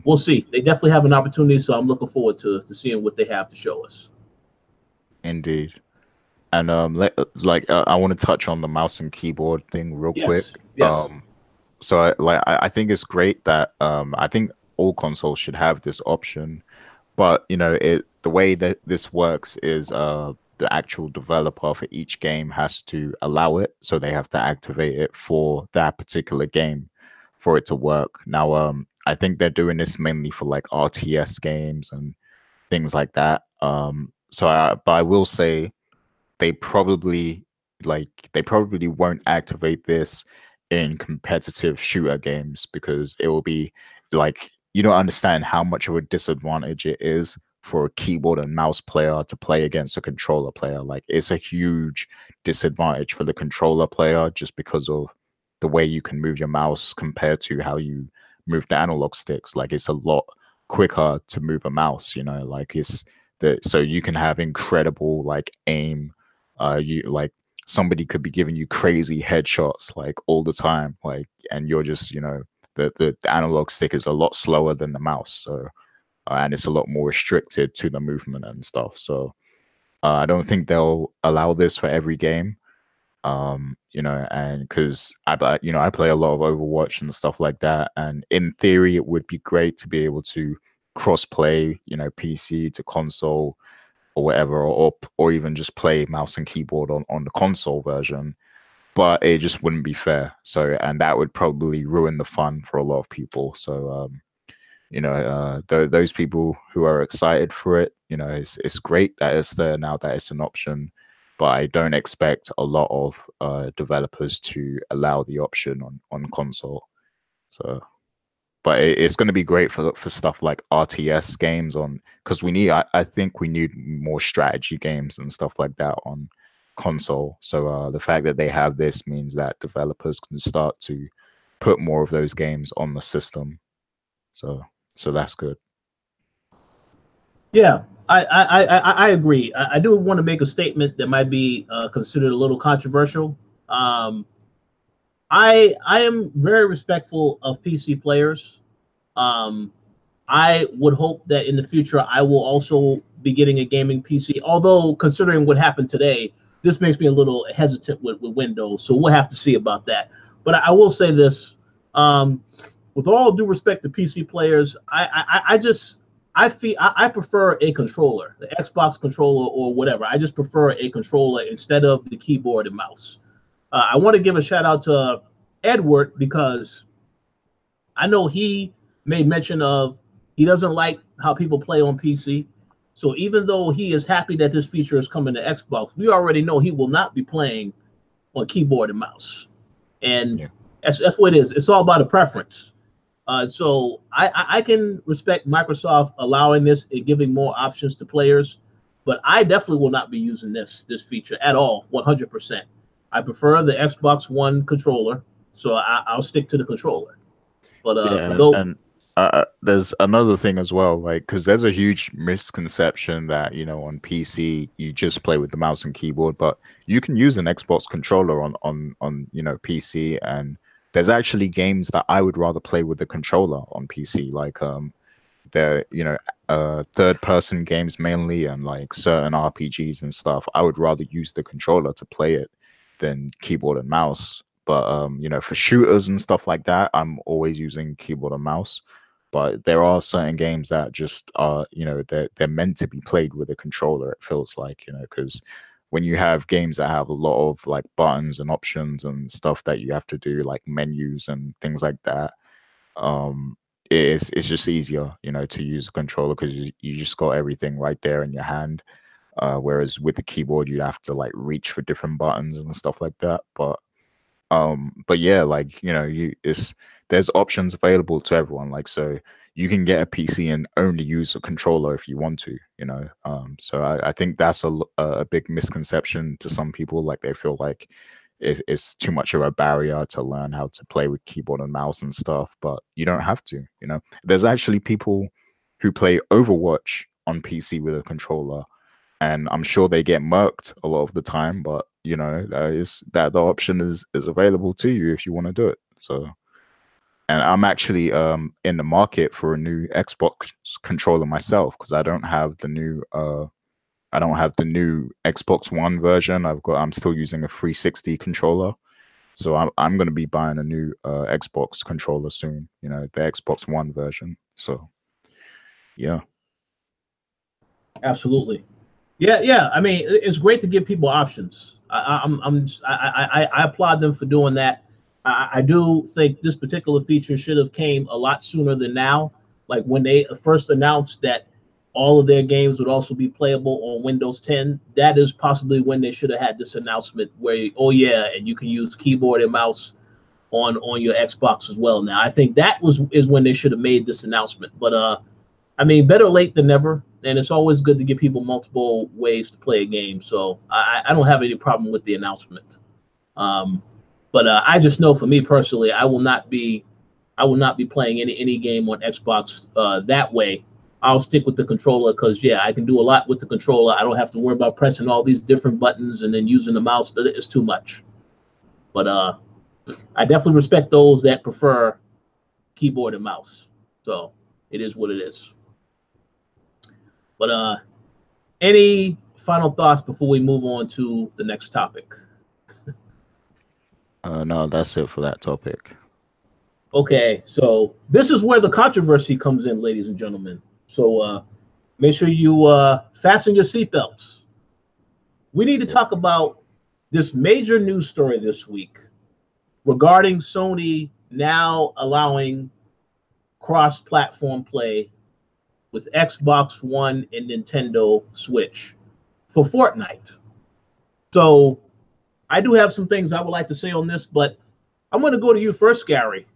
S1: we'll see. They definitely have an opportunity, so I'm looking forward to seeing what they have to show us.
S2: Indeed. And I want to touch on the mouse and keyboard thing real quick.
S1: Yes.
S2: So I think it's great that I think all consoles should have this option, but the way that this works is the actual developer for each game has to allow it, so they have to activate it for that particular game for it to work. Now I think they're doing this mainly for like RTS games and things like that. But I will say they probably won't activate this in competitive shooter games because it will be like you don't understand how much of a disadvantage it is for a keyboard and mouse player to play against a controller player. Like it's a huge disadvantage for the controller player just because of the way you can move your mouse compared to how you move the analog sticks. Like it's a lot quicker to move a mouse, like so you can have incredible like aim. You like somebody could be giving you crazy headshots like all the time, like, and you're just the analog stick is a lot slower than the mouse, so and it's a lot more restricted to the movement and stuff. So I don't think they'll allow this for every game. You know, and because I play a lot of Overwatch and stuff like that, and in theory, it would be great to be able to cross-play, you know, PC to console or whatever, or even just play mouse and keyboard on the console version. But it just wouldn't be fair. So, and that would probably ruin the fun for a lot of people. So, you know, those people who are excited for it, you know, it's great that it's there now, that it's an option. But I don't expect a lot of developers to allow the option on console. So, but it's going to be great for stuff like RTS games on, because I think we need more strategy games and stuff like that on console. So the fact that they have this means that developers can start to put more of those games on the system. So that's good.
S1: Yeah, I agree. I do want to make a statement that might be considered a little controversial. Um, I am very respectful of PC players. Um, I would hope that in the future I will also be getting a gaming PC. Although considering what happened today, this makes me a little hesitant with Windows. So we'll have to see about that. But I will say this: um, with all due respect to PC players, I just I prefer a controller, the Xbox controller or whatever. I just prefer a controller instead of the keyboard and mouse. I want to give a shout out to Edward because I know he made mention of he doesn't like how people play on PC. So even though he is happy that this feature is coming to Xbox, we already know he will not be playing on keyboard and mouse. And
S2: Yeah.
S1: that's what it is. It's all about a preference. So I can respect Microsoft allowing this and giving more options to players, but I definitely will not be using this feature at all, 100%. I prefer the Xbox One controller, so I'll stick to the controller. But for
S2: Yeah,
S1: those,
S2: and there's another thing as well, like because there's a huge misconception that on PC you just play with the mouse and keyboard, but you can use an Xbox controller on PC, and there's actually games that I would rather play with the controller on PC, like they're third person games mainly, and like certain RPGs and stuff. I would rather use the controller to play it than keyboard and mouse. But for shooters and stuff like that, I'm always using keyboard and mouse. But there are certain games that just are, they're meant to be played with a controller. It feels like, because when you have games that have a lot of like buttons and options and stuff that you have to do, like menus and things like that, um, it's just easier, to use a controller because you just got everything right there in your hand. Whereas with the keyboard, you have to like reach for different buttons and stuff like that. But yeah, like there's options available to everyone. Like, so you can get a PC and only use a controller if you want to. So I think that's a big misconception to some people. Like they feel like it's too much of a barrier to learn how to play with keyboard and mouse and stuff. But you don't have to. There's actually people who play Overwatch on PC with a controller, and I'm sure they get murked a lot of the time, but is that the option is available to you if you want to do it. So, and I'm actually in the market for a new Xbox controller myself because I don't have the new Xbox One version. I'm still using a 360 controller. So I'm going to be buying a new Xbox controller soon, the Xbox One version. So yeah.
S1: absolutely. Yeah, yeah. I mean, it's great to give people options. I applaud them for doing that. I do think this particular feature should have came a lot sooner than now. Like when they first announced that all of their games would also be playable on Windows 10. That is possibly when they should have had this announcement where, oh yeah, and you can use keyboard and mouse on your Xbox as well. Now I think that is when they should have made this announcement. But I mean, better late than never. And it's always good to give people multiple ways to play a game. So I don't have any problem with the announcement. Um, but I just know for me personally, I will not be playing any game on Xbox that way. I'll stick with the controller because yeah, I can do a lot with the controller. I don't have to worry about pressing all these different buttons and then using the mouse. It's too much. But I definitely respect those that prefer keyboard and mouse. So it is what it is. But any final thoughts before we move on to the next topic?
S2: No, that's it for that topic.
S1: Okay, so this is where the controversy comes in, ladies and gentlemen. So make sure you fasten your seatbelts. We need to talk about this major news story this week regarding Sony now allowing cross-platform play with Xbox One and Nintendo Switch for Fortnite. So I do have some things I would like to say on this, but I'm going to go to you first, Gary,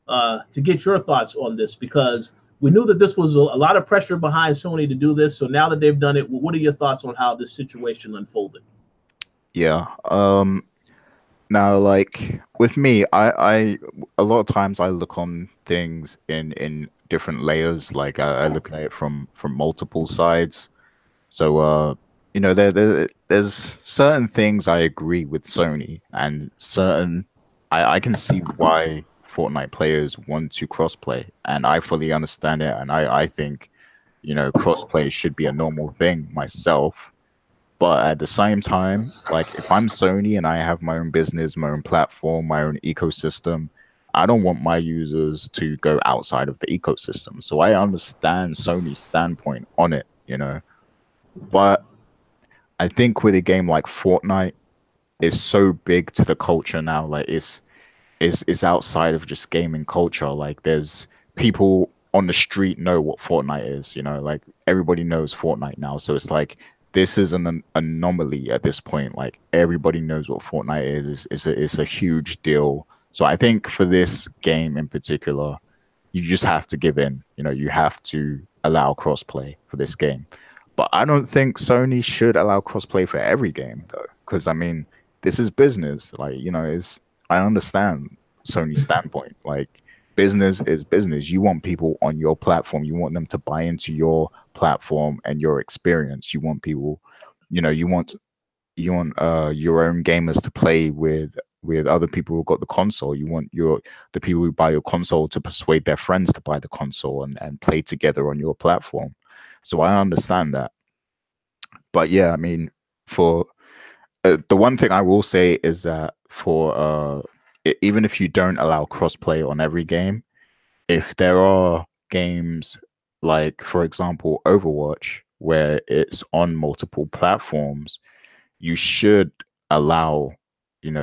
S1: to get your thoughts on this, because we knew that this was a lot of pressure behind Sony to do this. So now that they've done it, what are your thoughts on how this situation unfolded?
S2: Yeah. Now, like with me, I a lot of times I look on things in different layers. Like I look at it from multiple sides. So there's certain things I agree with Sony, and certain I can see why Fortnite players want to crossplay, and I fully understand it, and I think crossplay should be a normal thing myself. But at the same time, like if I'm Sony and I have my own business, my own platform, my own ecosystem, I don't want my users to go outside of the ecosystem. So I understand Sony's standpoint on it. But I think with a game like Fortnite, it's so big to the culture now. Like it's outside of just gaming culture. Like there's people on the street know what Fortnite is, like everybody knows Fortnite now. So it's like this is an anomaly at this point. Like everybody knows what Fortnite is. It's a huge deal. So I think for this game in particular, you just have to give in. You have to allow crossplay for this game. But I don't think Sony should allow crossplay for every game though, because I mean, this is business. Like, it's I understand Sony's standpoint. Like, business is business. You want people on your platform. You want them to buy into your platform and your experience. You want people, you want your own gamers to play with other people who've got the console. You want the people who buy your console to persuade their friends to buy the console and play together on your platform. So I understand that. But yeah, I mean, for the one thing I will say is that for even if you don't allow crossplay on every game, if there are games like, for example, Overwatch, where it's on multiple platforms, you should allow, you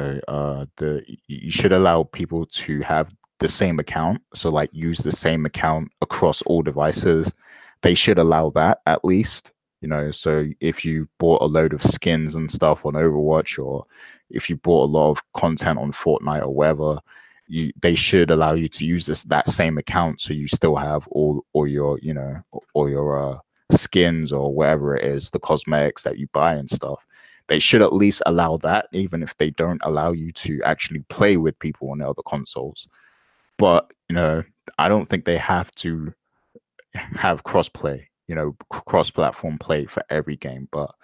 S2: should allow people to have the same account. So like use the same account across all devices. They should allow that at least. So if you bought a load of skins and stuff on Overwatch, or if you bought a lot of content on Fortnite or whatever, they should allow you to use that same account, so you still have all your all your skins or whatever it is, the cosmetics that you buy and stuff. They should at least allow that, even if they don't allow you to actually play with people on the other consoles. But I don't think they have to have crossplay, cross-platform play for every game. But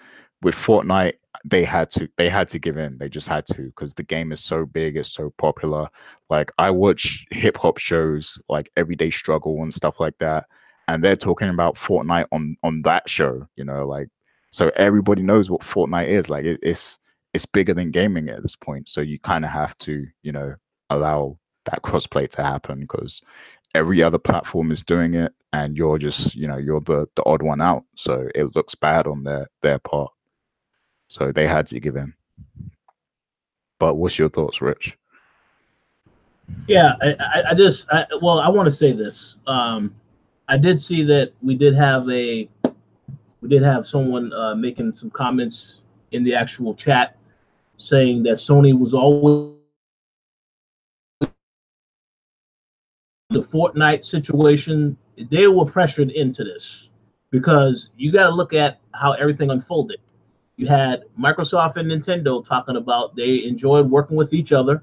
S2: with Fortnite, they had to give in. They just had to, because the game is so big, it's so popular. Like I watch hip hop shows like Everyday Struggle and stuff like that, and they're talking about Fortnite on that show. Like, so everybody knows what Fortnite is. Like it's bigger than gaming at this point. So you kind of have to allow that crossplay to happen, because every other platform is doing it, and you're just you're the odd one out, so it looks bad on their part. So they had to give in. But what's your thoughts, Rich?
S1: Yeah, well, I want to say this. I did see that we did have someone making some comments in the actual chat saying that Sony was always the Fortnite situation. They were pressured into this because you got to look at how everything unfolded. You had Microsoft and Nintendo talking about they enjoyed working with each other.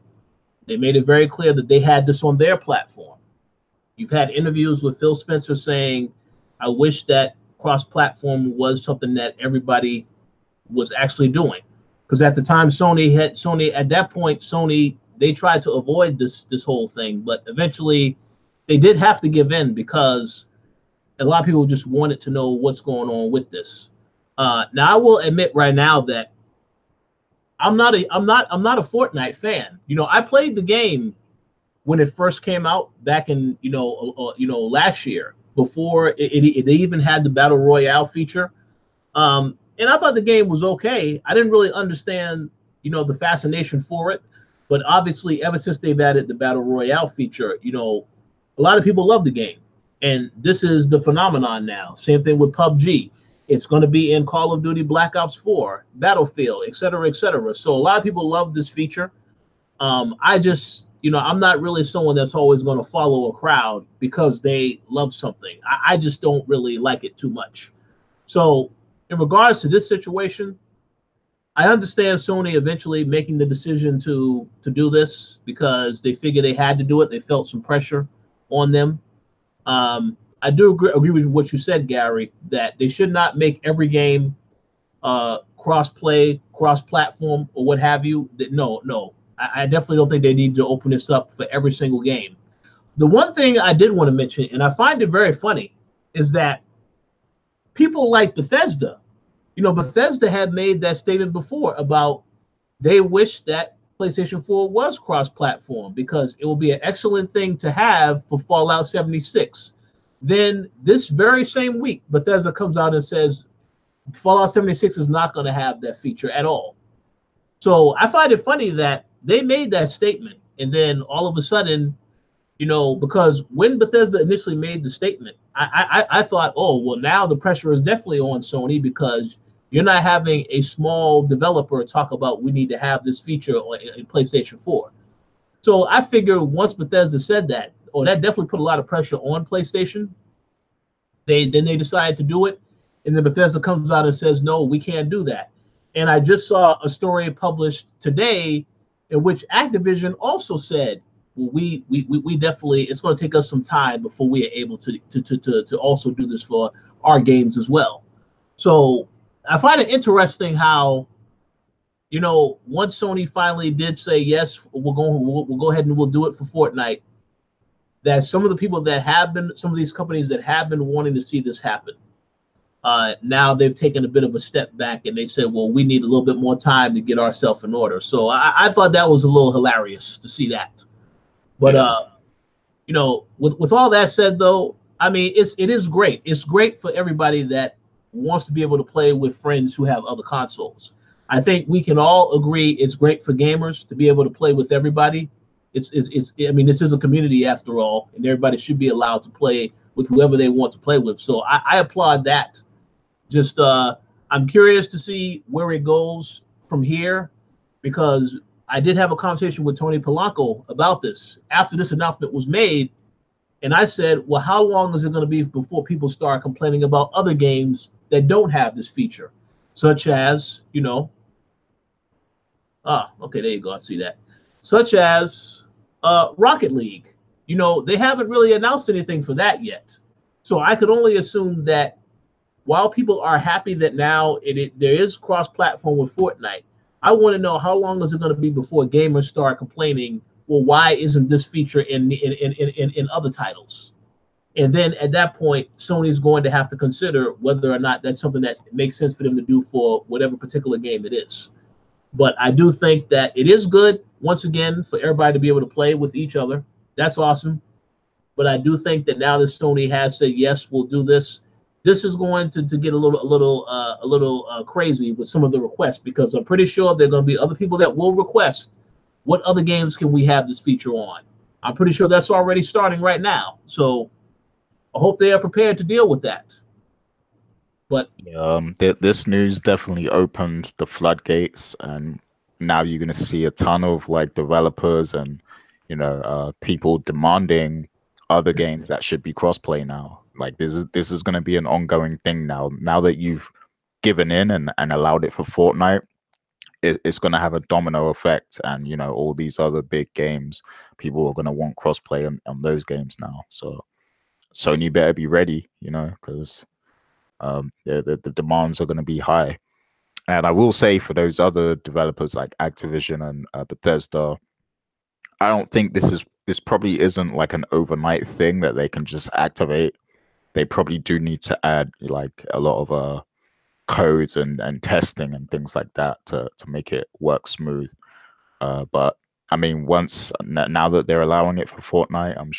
S1: They made it very clear that they had this on their platform. You've had interviews with Phil Spencer saying, I wish that cross-platform was something that everybody was actually doing. Because at the time, at that point, Sony, they tried to avoid this whole thing, but eventually they did have to give in because a lot of people just wanted to know what's going on with this. Now, I will admit right now that I'm not a Fortnite fan. I played the game when it first came out back in last year before it even had the battle royale feature. And I thought the game was okay. I didn't really understand the fascination for it, but obviously ever since they've added the battle royale feature, a lot of people love the game, and this is the phenomenon now. Same thing with PUBG. It's going to be in Call of Duty Black Ops 4, Battlefield, et cetera, et cetera. So a lot of people love this feature. I just, I'm not really someone that's always going to follow a crowd because they love something. I just don't really like it too much. So, in regards to this situation, I understand Sony eventually making the decision to do this because they figured they had to do it. They felt some pressure on them. I do agree with what you said, Gary, that they should not make every game cross-play, cross-platform, or what have you. No. I definitely don't think they need to open this up for every single game. The one thing I did want to mention, and I find it very funny, is that people like Bethesda, Bethesda had made that statement before about they wish that PlayStation 4 was cross-platform because it will be an excellent thing to have for Fallout 76. Then this very same week, Bethesda comes out and says Fallout 76 is not going to have that feature at all. So I find it funny that they made that statement, and then all of a sudden, because when Bethesda initially made the statement, I thought, oh, well, now the pressure is definitely on Sony because you're not having a small developer talk about we need to have this feature in PlayStation 4. So I figure once Bethesda said that, that definitely put a lot of pressure on PlayStation. Then they decided to do it, and then Bethesda comes out and says, no, we can't do that. And I just saw a story published today in which Activision also said, well, we definitely, it's going to take us some time before we are able to also do this for our games as well. So I find it interesting how, once Sony finally did say yes, we'll go ahead and we'll do it for Fortnite, that some of the people that have been, some of these companies that have been wanting to see this happen, now they've taken a bit of a step back and they said, well, we need a little bit more time to get ourselves in order. So I thought that was a little hilarious to see that. But with all that said, though, I mean, it is great. It's great for everybody that wants to be able to play with friends who have other consoles. I think we can all agree it's great for gamers to be able to play with everybody. I mean, this is a community after all, and everybody should be allowed to play with whoever they want to play with. So I applaud that. Just I'm curious to see where it goes from here, because I did have a conversation with Tony Polanco about this after this announcement was made. And I said, well, how long is it going to be before people start complaining about other games that don't have this feature, such as, okay, there you go. I see that. Such as Rocket League. They haven't really announced anything for that yet. So I could only assume that while people are happy that now there is cross-platform with Fortnite, I want to know how long is it going to be before gamers start complaining, well, why isn't this feature in other titles? And then at that point, Sony's going to have to consider whether or not that's something that makes sense for them to do for whatever particular game it is. But I do think that it is good, once again, for everybody to be able to play with each other. That's awesome. But I do think that now that Sony has said, yes, we'll do this, this is going to get a little crazy with some of the requests, because I'm pretty sure there are going to be other people that will request, what other games can we have this feature on? I'm pretty sure that's already starting right now. So I hope they are prepared to deal with that. But
S2: this news definitely opened the floodgates, and now you're going to see a ton of developers and people demanding other games that should be crossplay now. This is going to be an ongoing thing now. Now that you've given in and allowed it for Fortnite, it's going to have a domino effect, and all these other big games, people are going to want crossplay on those games now. So Sony better be ready, because the demands are going to be high. And I will say, for those other developers like Activision and Bethesda, I don't think this probably isn't an overnight thing that they can just activate. They probably do need to add a lot of codes and testing and things like that to make it work smooth. But I mean, now that they're allowing it for Fortnite, I'm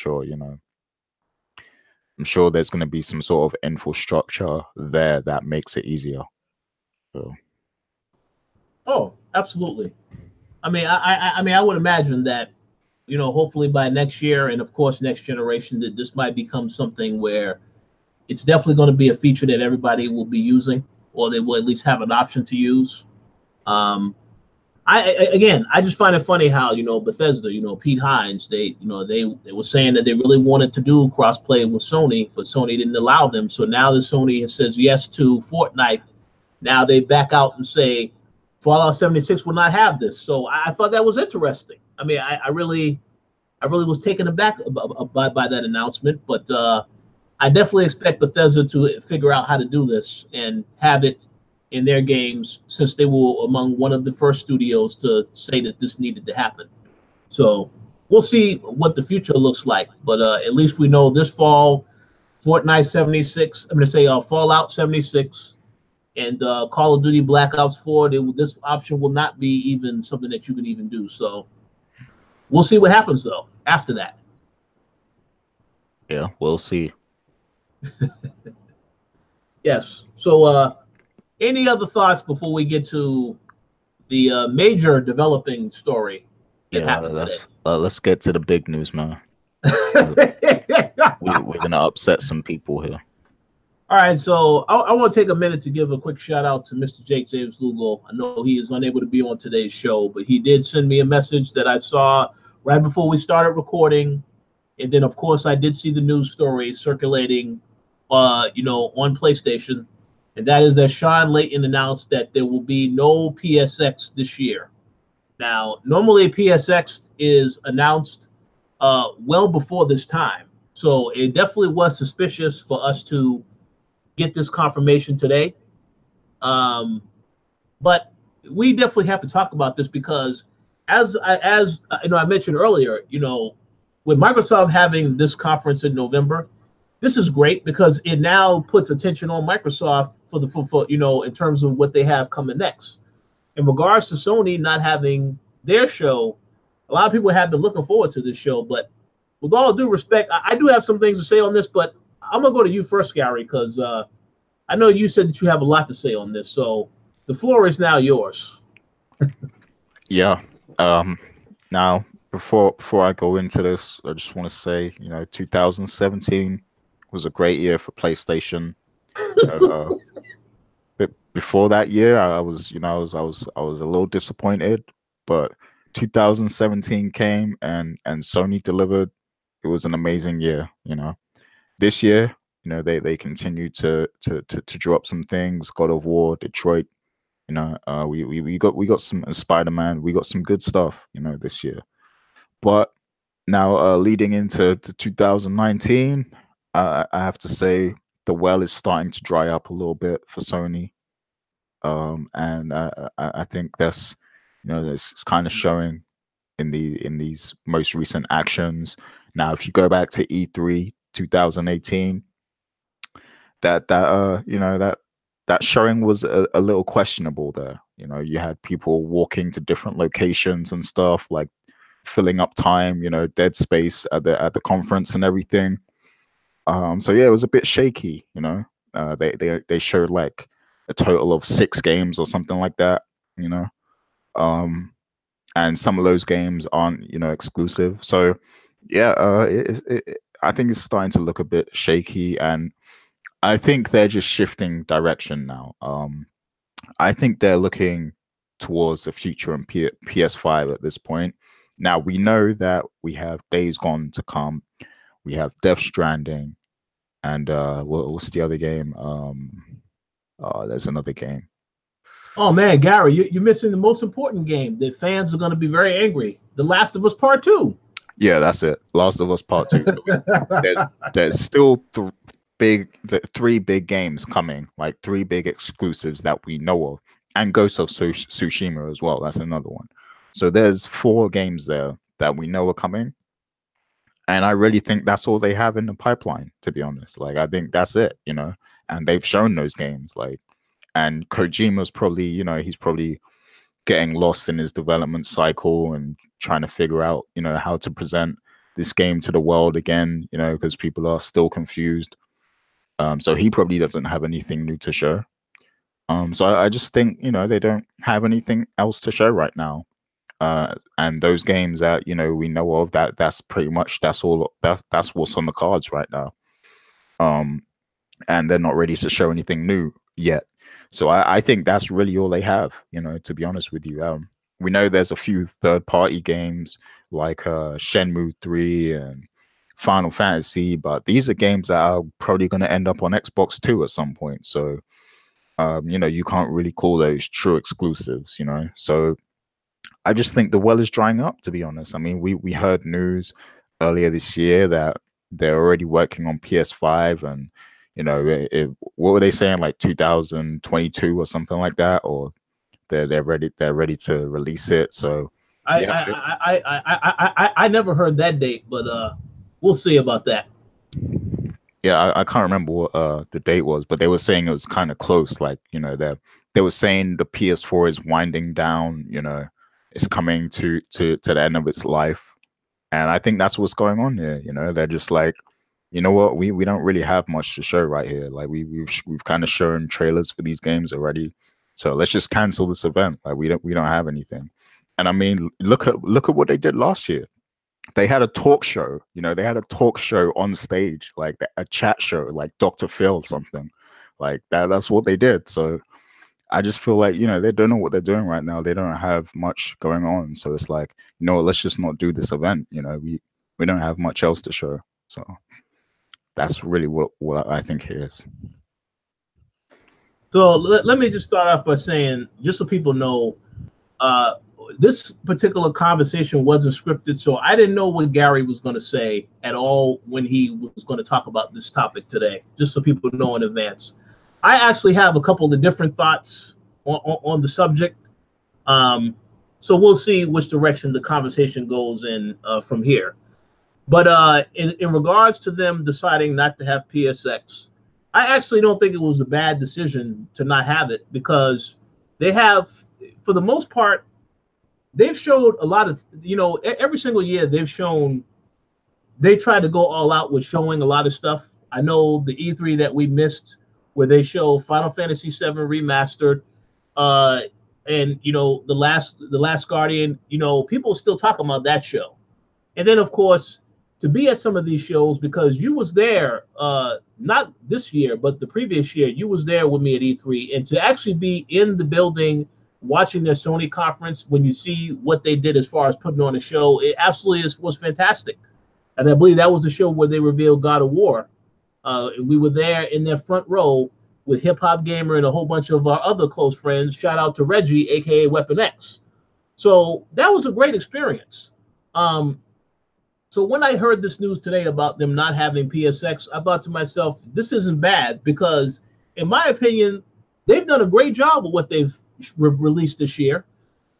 S2: sure there's going to be some sort of infrastructure there that makes it easier. So.
S1: Oh, absolutely. I mean, I would imagine that, hopefully by next year and of course next generation, that this might become something where it's definitely going to be a feature that everybody will be using, or they will at least have an option to use. I just find it funny how Bethesda, Pete Hines, they were saying that they really wanted to do crossplay with Sony, but Sony didn't allow them. So now that Sony says yes to Fortnite, now they back out and say Fallout 76 will not have this. So I thought that was interesting. I mean, I really was taken aback by that announcement, but I definitely expect Bethesda to figure out how to do this and have it in their games, since they were among one of the first studios to say that this needed to happen. So we'll see what the future looks like, but at least we know this fall, Fortnite 76, I'm going to say Fallout 76 and Call of Duty Black Ops 4, this option will not be even something that you can even do. So we'll see what happens, though, after that.
S2: Yeah, we'll see.
S1: Yes. So any other thoughts before we get to the major developing story that happened today?
S2: Let's get to the big news, man. We're gonna upset some people here.
S1: All right, so I want to take a minute to give a quick shout out to Mr. Jake James Lugo. I know he is unable to be on today's show, but he did send me a message that I saw right before we started recording, and then of course I did see the news story circulating, on PlayStation, and that is that Sean Layton announced that there will be no PSX this year. Now, normally PSX is announced well before this time, so it definitely was suspicious for us to get this confirmation today. But we definitely have to talk about this because, as I mentioned earlier, with Microsoft having this conference in November, this is great because it now puts attention on Microsoft for in terms of what they have coming next. In regards to Sony not having their show, a lot of people have been looking forward to this show. But with all due respect, I do have some things to say on this, but I'm gonna go to you first, Gary, because I know you said that you have a lot to say on this. So the floor is now yours.
S2: Yeah. Now, before I go into this, I just want to say, 2017 was a great year for PlayStation. But before that year, I was a little disappointed, but 2017 came and Sony delivered. It was an amazing year. This year, they continue to drop some things. God of War, Detroit. We got some Spider-Man. We got some good stuff. This year. But now, leading into 2019, I have to say the well is starting to dry up a little bit for Sony. And I think that's, it's kind of showing in these most recent actions. Now, if you go back to E3 2018, that showing was a little questionable there. You had people walking to different locations and stuff, like filling up time, dead space at the conference and everything. So yeah, it was a bit shaky. They showed like a total of 6 games or something like that. And some of those games aren't exclusive. So yeah, I think it's starting to look a bit shaky, and I think they're just shifting direction now. I think they're looking towards the future in PS5 at this point. Now, we know that we have Days Gone to come. We have Death Stranding. And what's the other game? There's another game.
S1: Oh, man, Gary, you're missing the most important game that fans are going to be very angry. The Last of Us Part 2.
S2: Yeah, that's it. Last of Us Part 2. There's still 3 big games coming, like 3 big exclusives that we know of, and Ghost of Tsushima as well. That's another one. So there's 4 games there that we know are coming, and I really think that's all they have in the pipeline, to be honest. Like, I think that's it, and they've shown those games, like, and Kojima's probably, you know, he's probably getting lost in his development cycle and trying to figure out, you know, how to present this game to the world again, you know, because people are still confused. So he probably doesn't have anything new to show. So I just think, you know, they don't have anything else to show right now. And those games that, you know, we know of, that's pretty much, that's what's on the cards right now. And they're not ready to show anything new yet. So I think that's really all they have, you know, to be honest with you. We know there's a few third-party games like Shenmue 3 and Final Fantasy, but these are games that are probably going to end up on Xbox 2 at some point. So, you know, you can't really call those true exclusives, you know. So I just think the well is drying up, to be honest. I mean, we heard news earlier this year that they're already working on PS5, and you know, what were they saying, like 2022 or something like that, or they're ready to release it. So
S1: I never heard that date, but we'll see about that.
S2: Yeah, I can't remember what the date was, but they were saying it was kind of close. Like, you know, they were saying the PS4 is winding down, you know, it's coming to the end of its life. And I think that's what's going on here. You know, they're just like, you know what, we don't really have much to show right here. Like we've kind of shown trailers for these games already. So let's just cancel this event. Like we don't have anything. And I mean, look at what they did last year. They had a talk show, you know, they had a talk show on stage, like a chat show, like Dr. Phil or something like that. That's what they did. So I just feel like, you know, they don't know what they're doing right now. They don't have much going on. So it's like, you know, let's just not do this event. You know, we don't have much else to show. So that's really what I think it is.
S1: So let me just start off by saying, just so people know, this particular conversation wasn't scripted, so I didn't know what Gary was going to say at all when he was going to talk about this topic today, just so people know in advance. I actually have a couple of different thoughts on the subject. So we'll see which direction the conversation goes in from here. But in regards to them deciding not to have PSX, I actually don't think it was a bad decision to not have it, because they have, for the most part, they've showed a lot of, you know, every single year they've shown, they try to go all out with showing a lot of stuff. I know the E3 that we missed, where they show Final Fantasy VII Remastered, and you know, the last Guardian, you know, people are still talking about that show. And then of course, to be at some of these shows, because you was there, not this year, but the previous year, you was there with me at E3, and to actually be in the building watching their Sony conference, when you see what they did as far as putting on a show, it absolutely was fantastic. And I believe that was the show where they revealed God of War. We were there in their front row with Hip Hop Gamer and a whole bunch of our other close friends. Shout out to Reggie, aka Weapon X. So that was a great experience. So when I heard this news today about them not having PSX, I thought to myself, this isn't bad, because in my opinion, they've done a great job with what they've released this year.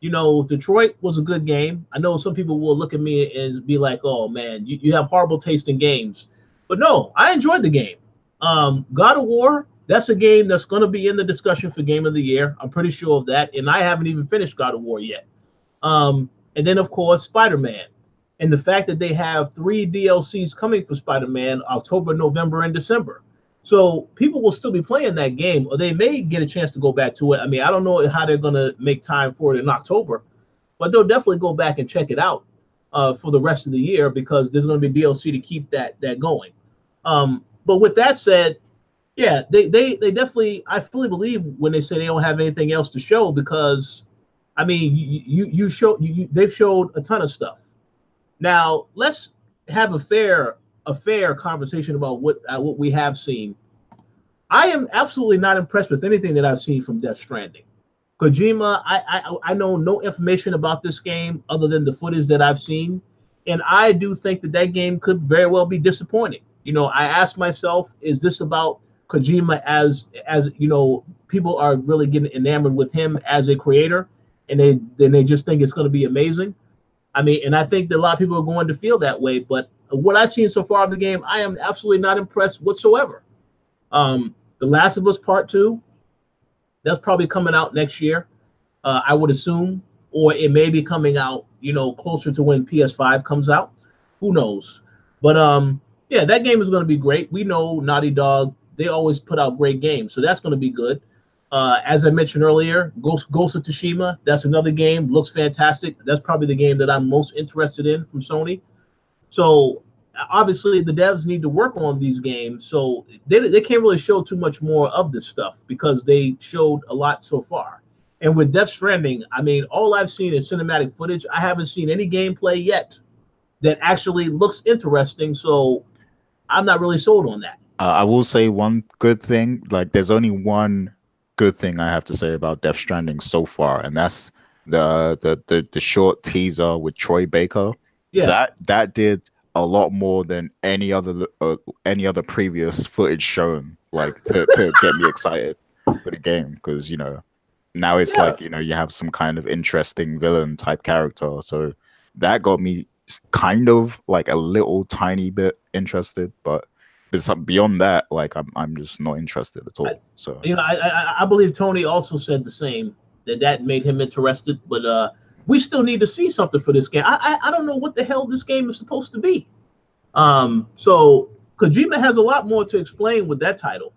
S1: You know, Detroit was a good game. I know some people will look at me and be like, oh man, you have horrible taste in games. But no, I enjoyed the game. God of War, that's a game that's going to be in the discussion for Game of the Year. I'm pretty sure of that. And I haven't even finished God of War yet. And then, of course, Spider-Man. And the fact that they have 3 DLCs coming for Spider-Man, October, November, and December. So people will still be playing that game, or they may get a chance to go back to it. I mean, I don't know how they're going to make time for it in October, but they'll definitely go back and check it out for the rest of the year, because there's going to be DLC to keep that going. But with that said, yeah, they definitely, I fully believe when they say they don't have anything else to show, because I mean, they've showed a ton of stuff. Now let's have a fair conversation about what we have seen. I am absolutely not impressed with anything that I've seen from Death Stranding. Kojima, I know no information about this game other than the footage that I've seen, and I do think that game could very well be disappointing. You know, I ask myself, is this about Kojima as you know, people are really getting enamored with him as a creator, and they just think it's going to be amazing? I mean, and I think that a lot of people are going to feel that way, but what I've seen so far of the game, I am absolutely not impressed whatsoever. The Last of Us Part 2, That's probably coming out next year, I would assume, or it may be coming out, closer to when PS5 comes out. Who knows? But yeah, that game is going to be great. We know Naughty Dog; they always put out great games, so that's going to be good. As I mentioned earlier, Ghost of Tsushima, that's another game, looks fantastic. That's probably the game that I'm most interested in from Sony. So obviously the devs need to work on these games. So they can't really show too much more of this stuff because they showed a lot so far. And with Death Stranding, I mean, all I've seen is cinematic footage. I haven't seen any gameplay yet that actually looks interesting. So I'm not really sold on that.
S2: I will say one good thing. Like, there's only one good thing I have to say about Death Stranding so far, and that's the short teaser with Troy Baker.
S1: Yeah.
S2: That did a lot more than any other previous footage shown, like to get me excited for the game, because now it's like you have some kind of interesting villain type character, so that got me kind of like a little tiny bit interested, but beyond that, like I'm just not interested at all. So
S1: I believe Tony also said the same, that made him interested, but we still need to see something for this game. I don't know what the hell this game is supposed to be. So Kojima has a lot more to explain with that title.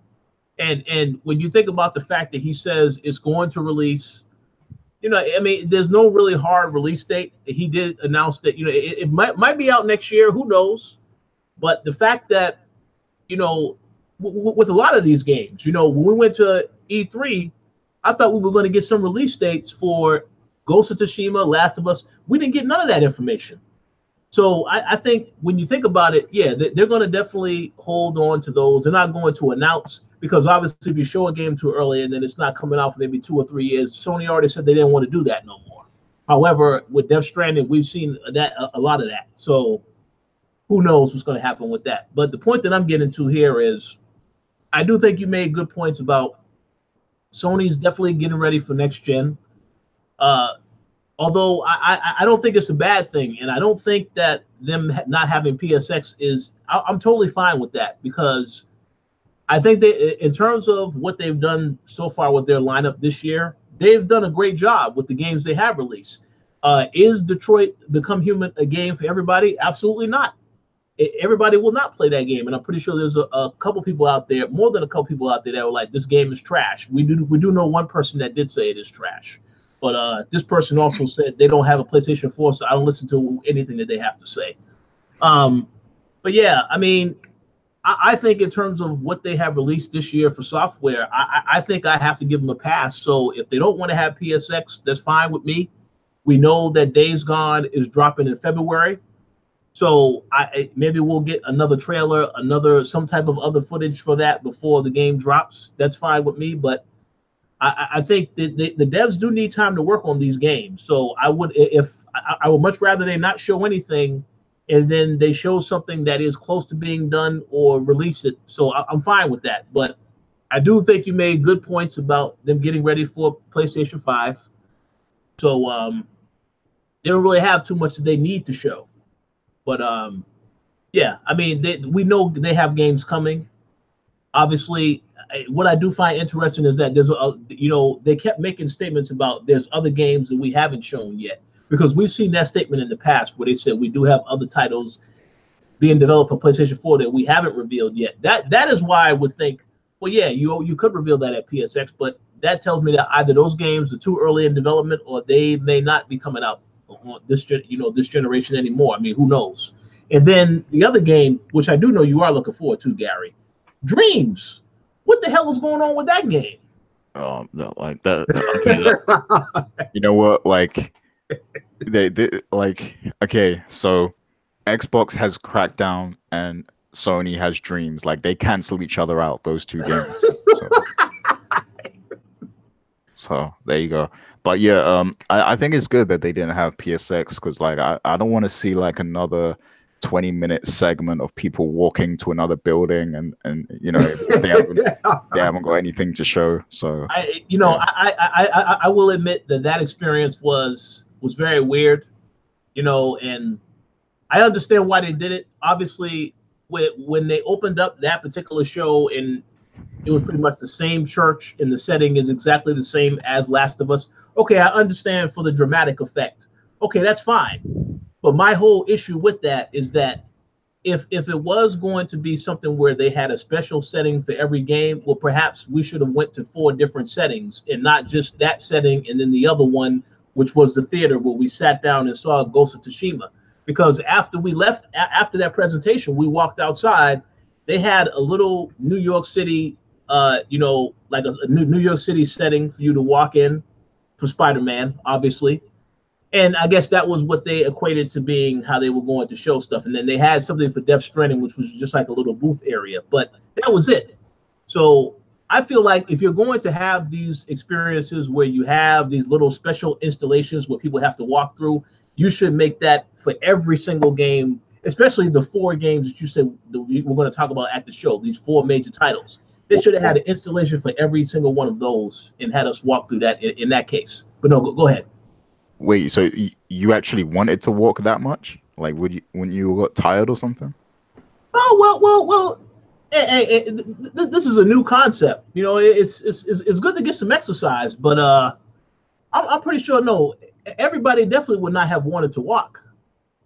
S1: And when you think about the fact that he says it's going to release, I mean, there's no really hard release date. He did announce that, it might be out next year, who knows? But the fact that, with a lot of these games, when we went to E3, I thought we were going to get some release dates for Ghost of Tsushima, Last of Us. We didn't get none of that information. So I think when you think about it, yeah, they're going to definitely hold on to those. They're not going to announce, because obviously if you show a game too early and then it's not coming out for maybe 2 or 3 years, Sony already said they didn't want to do that no more. However, with Death Stranding, we've seen that a lot of that. So who knows what's going to happen with that. But the point that I'm getting to here is, I do think you made good points about Sony's definitely getting ready for next gen. Although I don't think it's a bad thing, and I don't think that them not having PSX is, I'm totally fine with that, because I think they, in terms of what they've done so far with their lineup this year, they've done a great job with the games they have released. Is Detroit Become Human a game for everybody? Absolutely not. Everybody will not play that game, and I'm pretty sure there's a couple people out there, more than a couple people out there, that were like, this game is trash. We do know one person that did say it is trash, but this person also said they don't have a PlayStation 4, so I don't listen to anything that they have to say. But yeah, I mean, I think in terms of what they have released this year for software, I think I have to give them a pass. So if they don't want to have PSX, that's fine with me. We know that Days Gone is dropping in February. So maybe we'll get another trailer, some type of other footage for that before the game drops. That's fine with me. But I think the devs do need time to work on these games. So I would much rather they not show anything, and then they show something that is close to being done or release it. So I'm fine with that. But I do think you made good points about them getting ready for PlayStation 5. So they don't really have too much that they need to show. But yeah, I mean, we know they have games coming. Obviously, what I do find interesting is that there's they kept making statements about there's other games that we haven't shown yet, because we've seen that statement in the past where they said we do have other titles being developed for PlayStation 4 that we haven't revealed yet. That is why I would think, well, yeah, you could reveal that at PSX, but that tells me that either those games are too early in development or they may not be coming out on this generation anymore. I mean, who knows? And then the other game, which I do know you are looking forward to, Gary, Dreams. What the hell is going on with that game?
S2: Oh no, like that. You know what? Like they like, okay, so Xbox has Crackdown and Sony has Dreams. Like, they cancel each other out, those two games. So there you go. But yeah, I think it's good that they didn't have PSX, because like I don't want to see like another 20-minute segment of people walking to another building and they haven't got anything to show. So
S1: I will admit that experience was very weird, and I understand why they did it. Obviously, when they opened up that particular show and It was pretty much the same church, and the setting is exactly the same as Last of Us. Okay, I understand for the dramatic effect. Okay, that's fine. But my whole issue with that is that if it was going to be something where they had a special setting for every game, well, perhaps we should have went to 4 different settings and not just that setting and then the other one, which was the theater where we sat down and saw Ghost of Tsushima. Because after we left, after that presentation, we walked outside. They had a little New York City, like a New York City setting for you to walk in for Spider-Man, obviously. And I guess that was what they equated to being how they were going to show stuff. And then they had something for Death Stranding, which was just like a little booth area. But that was it. So I feel like if you're going to have these experiences where you have these little special installations where people have to walk through, you should make that for every single game, especially the 4 games that you said that we're going to talk about at the show, these 4 major titles. They should have had an installation for every single one of those and had us walk through that in that case. But no, go ahead.
S2: Wait, so you actually wanted to walk that much? Like, when you got tired or something?
S1: Oh well. Hey, this is a new concept. You know, it's good to get some exercise, but I'm pretty sure everybody definitely would not have wanted to walk.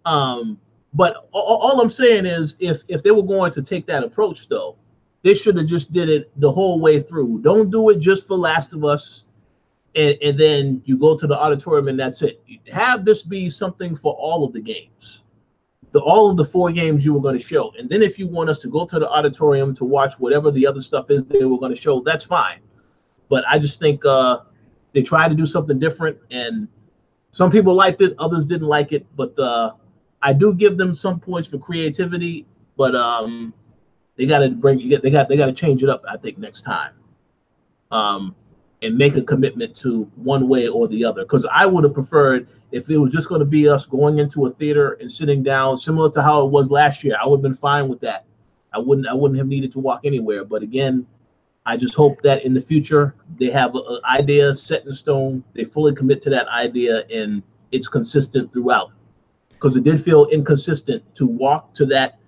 S1: But all I'm saying is, if they were going to take that approach, though, they should have just did it the whole way through. Don't do it just for Last of Us. And then you go to the auditorium and that's it. Have this be something for all of the games, all of the 4 games you were going to show. And then if you want us to go to the auditorium to watch whatever the other stuff is they were going to show, that's fine. But I just think they tried to do something different, and some people liked it, others didn't like it. But I do give them some points for creativity. But they got to change it up, I think, next time. And make a commitment to one way or the other. Because I would have preferred if it was just going to be us going into a theater and sitting down, similar to how it was last year. I would have been fine with that. I wouldn't have needed to walk anywhere. But again, I just hope that in the future they have an idea set in stone. They fully commit to that idea and it's consistent throughout. Because it did feel inconsistent to walk to that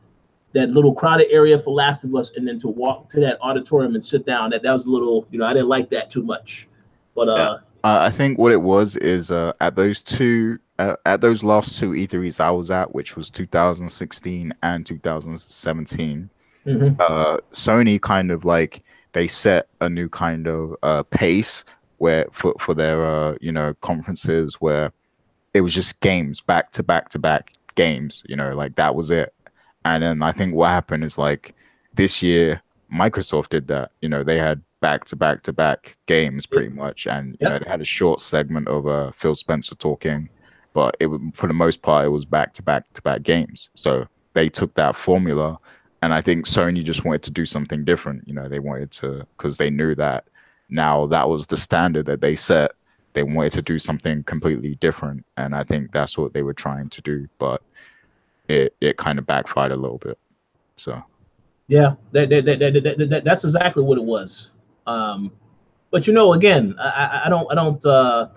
S1: little crowded area for Last of Us, and then to walk to that auditorium and sit down. That was a little, I didn't like that too much. But
S2: yeah. I think what it was is at those last 2 E3s I was at, which was 2016 and 2017, Sony kind of like they set a new kind of pace where for their conferences where it was just games back to back to back games, like that was it. And then I think what happened is like this year, Microsoft did that. They had back to back to back games pretty much. And they had a short segment of Phil Spencer talking, but for the most part, it was back to back to back games. So they took that formula. And I think Sony just wanted to do something different. They wanted to, because they knew that now that was the standard that they set. They wanted to do something completely different. And I think that's what they were trying to do. But it kind of backfired a little bit. So
S1: yeah, that's exactly what it was. But again, I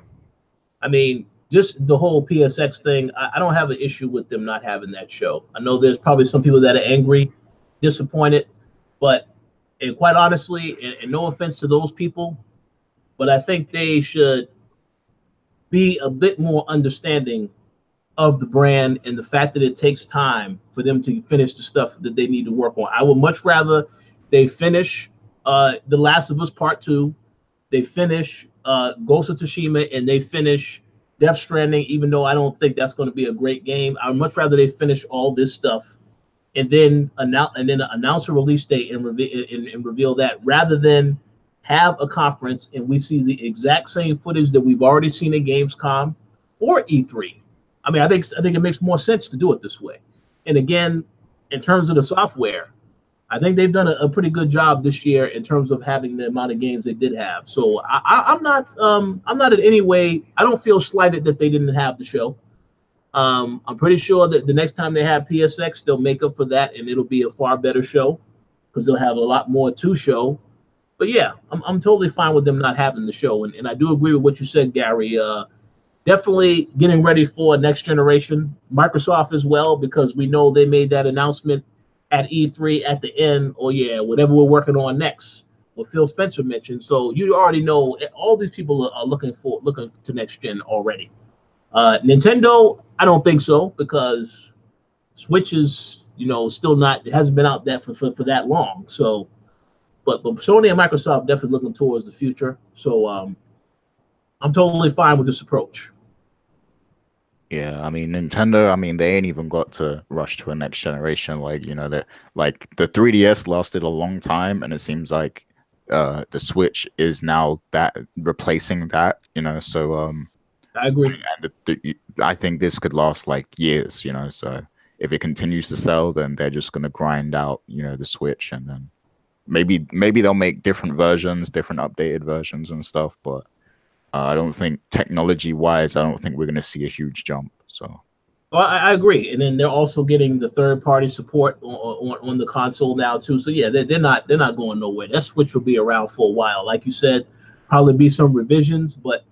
S1: mean, just the whole PSX thing, I don't have an issue with them not having that show. I know there's probably some people that are angry, disappointed, but and quite honestly, and no offense to those people, but I think they should be a bit more understanding of the brand and the fact that it takes time for them to finish the stuff that they need to work on. I would much rather they finish The Last of Us Part 2, they finish Ghost of Tsushima, and they finish Death Stranding, even though I don't think that's going to be a great game. I would much rather they finish all this stuff and then announce a release date and reveal that, rather than have a conference and we see the exact same footage that we've already seen at Gamescom or E3. I mean, I think it makes more sense to do it this way. And again, in terms of the software, I think they've done a pretty good job this year in terms of having the amount of games they did have. So I'm not in any way, I don't feel slighted that they didn't have the show. I'm pretty sure that the next time they have PSX, they'll make up for that, and it'll be a far better show because they'll have a lot more to show. But yeah, I'm totally fine with them not having the show. And I do agree with what you said, Gary. Definitely getting ready for next generation. Microsoft as well, because we know they made that announcement at E3 at the end. Oh yeah, whatever we're working on next. what Phil Spencer mentioned. So you already know all these people are looking to next gen already. Nintendo, I don't think so, because Switch is, still not, it hasn't been out that for that long. So, but Sony and Microsoft definitely looking towards the future. So I'm totally fine with this approach.
S2: Yeah, I mean Nintendo, I mean they ain't even got to rush to a next generation. Like, that like the 3DS lasted a long time, and it seems like the Switch is now that replacing that, so
S1: I agree.
S2: and I think this could last like years, so if it continues to sell, then they're just gonna grind out, the Switch, and then maybe they'll make different versions, different updated versions and stuff, but I don't think technology-wise, I don't think we're going to see a huge jump. So,
S1: well, I agree, and then they're also getting the third-party support on the console now too. So yeah, they're not going nowhere. That Switch will be around for a while. Like you said, probably be some revisions, but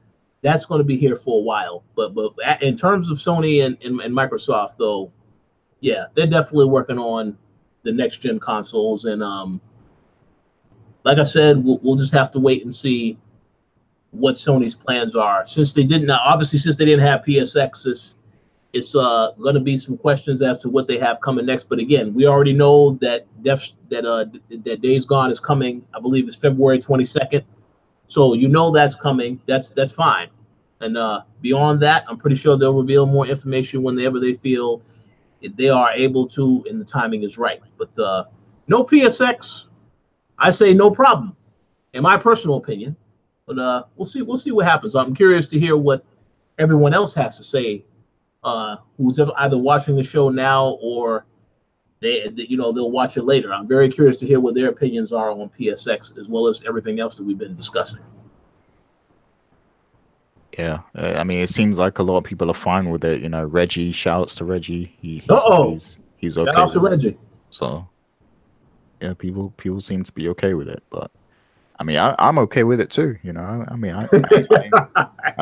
S1: that's going to be here for a while. But in terms of Sony and Microsoft, though, yeah, they're definitely working on the next-gen consoles, and like I said, we'll just have to wait and see what Sony's plans are. Since they didn't have PSX, it's going to be some questions as to what they have coming next. But again, we already know that that Days Gone is coming. I believe it's February 22nd. So that's coming. That's fine. And beyond that, I'm pretty sure they'll reveal more information whenever they feel they are able to, and the timing is right. But no PSX, I say no problem, in my personal opinion. But we'll see what happens. I'm curious to hear what everyone else has to say, who's either watching the show now or they'll watch it later. I'm very curious to hear what their opinions are on PSX, as well as everything else that we've been discussing.
S2: Yeah, I mean, it seems like a lot of people are fine with it. Reggie, shouts to Reggie. He's okay.
S1: Shout out to Reggie.
S2: So yeah, people seem to be okay with it, but I mean, I'm okay with it too. I mean, I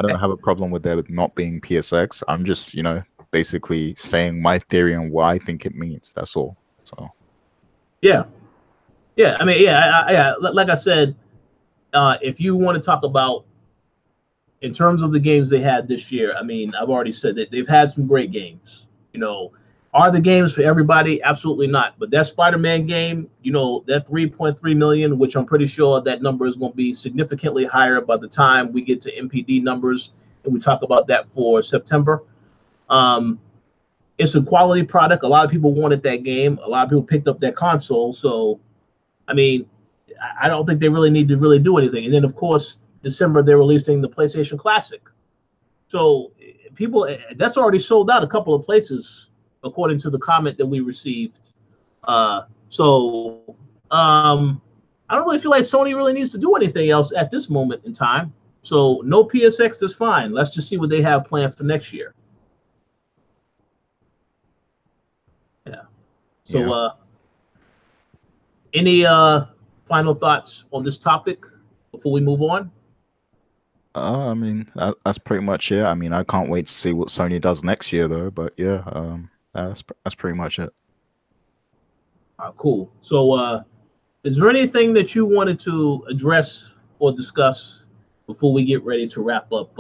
S2: don't have a problem with there not being PSX. I'm just, basically saying my theory on what I think it means. That's all. So,
S1: yeah. I mean, yeah. Like I said, if you want to talk about in terms of the games they had this year, I mean, I've already said that they've had some great games. Are the games for everybody? Absolutely not. But that Spider-Man game, that 3.3 million, which I'm pretty sure that number is going to be significantly higher by the time we get to MPD numbers, and we talk about that for September. It's a quality product. A lot of people wanted that game. A lot of people picked up that console. So, I mean, I don't think they really need to really do anything. And then, of course, December, they're releasing the PlayStation Classic. So that's already sold out a couple of places, according to the comment that we received. I don't really feel like Sony really needs to do anything else at this moment in time. So no PSX is fine. Let's just see what they have planned for next year. Yeah. So any final thoughts on this topic before we move on?
S2: I mean, that's pretty much it. I mean, I can't wait to see what Sony does next year, though. But yeah, that's pretty much it.
S1: Cool. So, is there anything that you wanted to address or discuss before we get ready to wrap up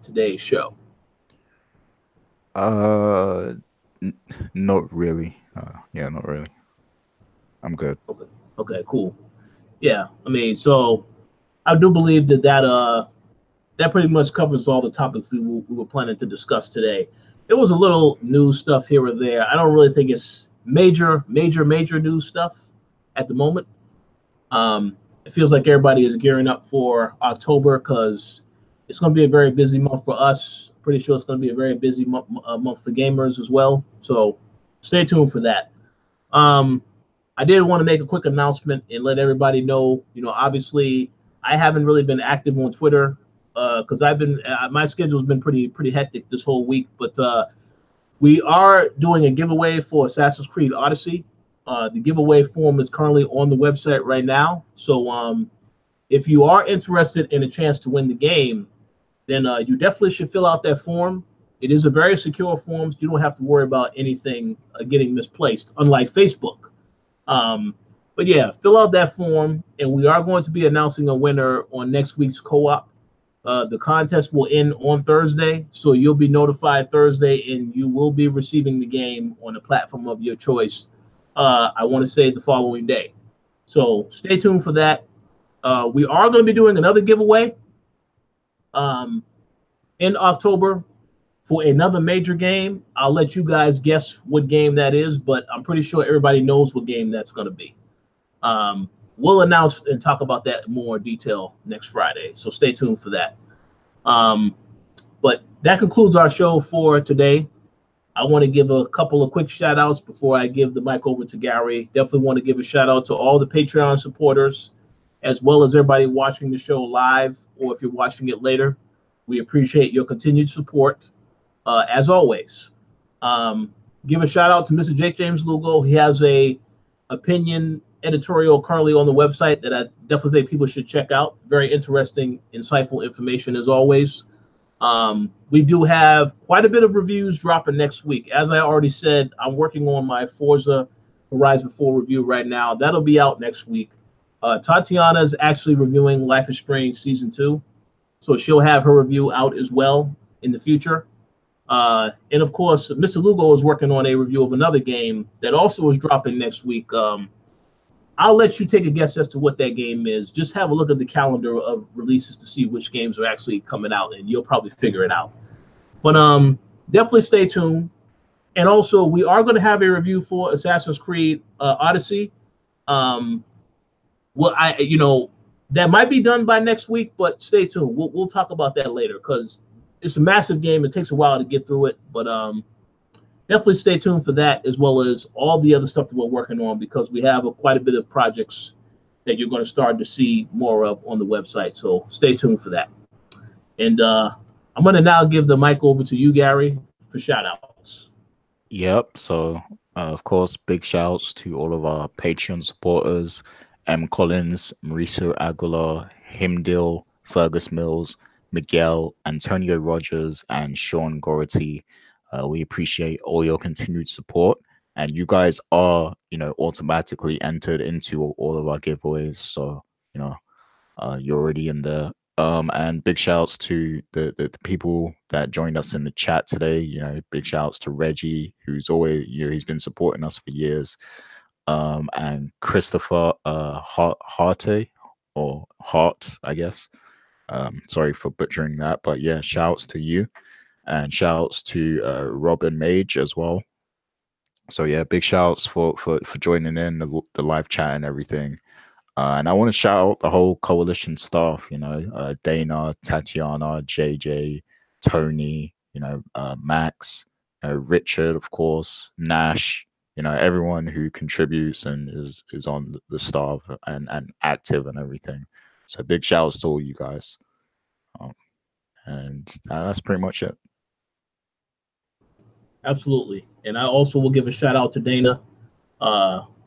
S1: today's show?
S2: Not really. Yeah, not really. I'm good.
S1: Okay, cool. Yeah, I mean, so I do believe that pretty much covers all the topics we were planning to discuss today. There was a little news stuff here or there. I don't really think it's major news stuff at the moment. It feels like everybody is gearing up for October because it's going to be a very busy month for us. Pretty sure it's going to be a very busy month for gamers as well. So stay tuned for that. I did want to make a quick announcement and let everybody know, obviously I haven't really been active on Twitter because I've been my schedule's been pretty hectic this whole week, but we are doing a giveaway for Assassin's Creed Odyssey. The giveaway form is currently on the website right now. So if you are interested in a chance to win the game, then you definitely should fill out that form. It is a very secure form, so you don't have to worry about anything getting misplaced, unlike Facebook. But yeah, fill out that form, and we are going to be announcing a winner on next week's co-op. The contest will end on Thursday, so you'll be notified Thursday, and you will be receiving the game on a platform of your choice. I want to say the following day. So stay tuned for that. We are going to be doing another giveaway in October for another major game. I'll let you guys guess what game that is, but I'm pretty sure everybody knows what game that's going to be. We'll announce and talk about that in more detail next Friday, so stay tuned for that. But that concludes our show for today. I want to give a couple of quick shout outs before I give the mic over to Gary. Definitely want to give a shout out to all the Patreon supporters, as well as everybody watching the show live, or if you're watching it later. We appreciate your continued support, as always. Give a shout out to Mr. Jake James Lugo. He has a opinion editorial currently on the website that I definitely think people should check out. Very interesting, insightful information as always. We do have quite a bit of reviews dropping next week. As I already said, I'm working on my Forza Horizon 4 review right now. That'll be out next week. Tatiana is actually reviewing Life is Strange Season 2, so she'll have her review out as well in the future. And of course, Mr. Lugo is working on a review of another game that also is dropping next week. I'll let you take a guess as to what that game is. Just have a look at the calendar of releases to see which games are actually coming out, and you'll probably figure it out. But definitely stay tuned. And also, we are going to have a review for Assassin's Creed Odyssey. That might be done by next week, but stay tuned. We'll talk about that later because it's a massive game. It takes a while to get through it, but definitely stay tuned for that, as well as all the other stuff that we're working on, because we have quite a bit of projects that you're going to start to see more of on the website. So stay tuned for that. And I'm going to now give the mic over to you, Gary, for shout outs.
S2: Yep. So, of course, big shouts to all of our Patreon supporters: M. Collins, Mauricio Aguilar, Himdil, Fergus Mills, Miguel, Antonio Rogers, and Sean Gority. We appreciate all your continued support, and you guys are, automatically entered into all of our giveaways. So, you're already in there. And big shouts to the people that joined us in the chat today. Big shouts to Reggie, who's always, he's been supporting us for years. And Christopher Harte, or Hart, I guess. Sorry for butchering that, but yeah, shouts to you. And shouts to Robin Mage as well. So yeah, big shouts for joining in the live chat and everything. And I want to shout out the whole Koalition staff. Dana, Tatiana, JJ, Tony. Max, Richard, of course, Nash. Everyone who contributes and is on the staff and active and everything. So big shouts to all you guys. And that's pretty much it.
S1: Absolutely. And I also will give a shout out to Dana.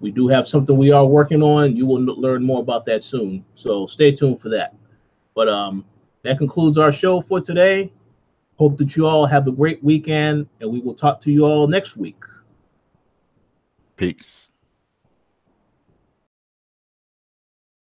S1: We do have something we are working on. You will learn more about that soon. So stay tuned for that. But that concludes our show for today. Hope that you all have a great weekend, and we will talk to you all next week.
S2: Peace.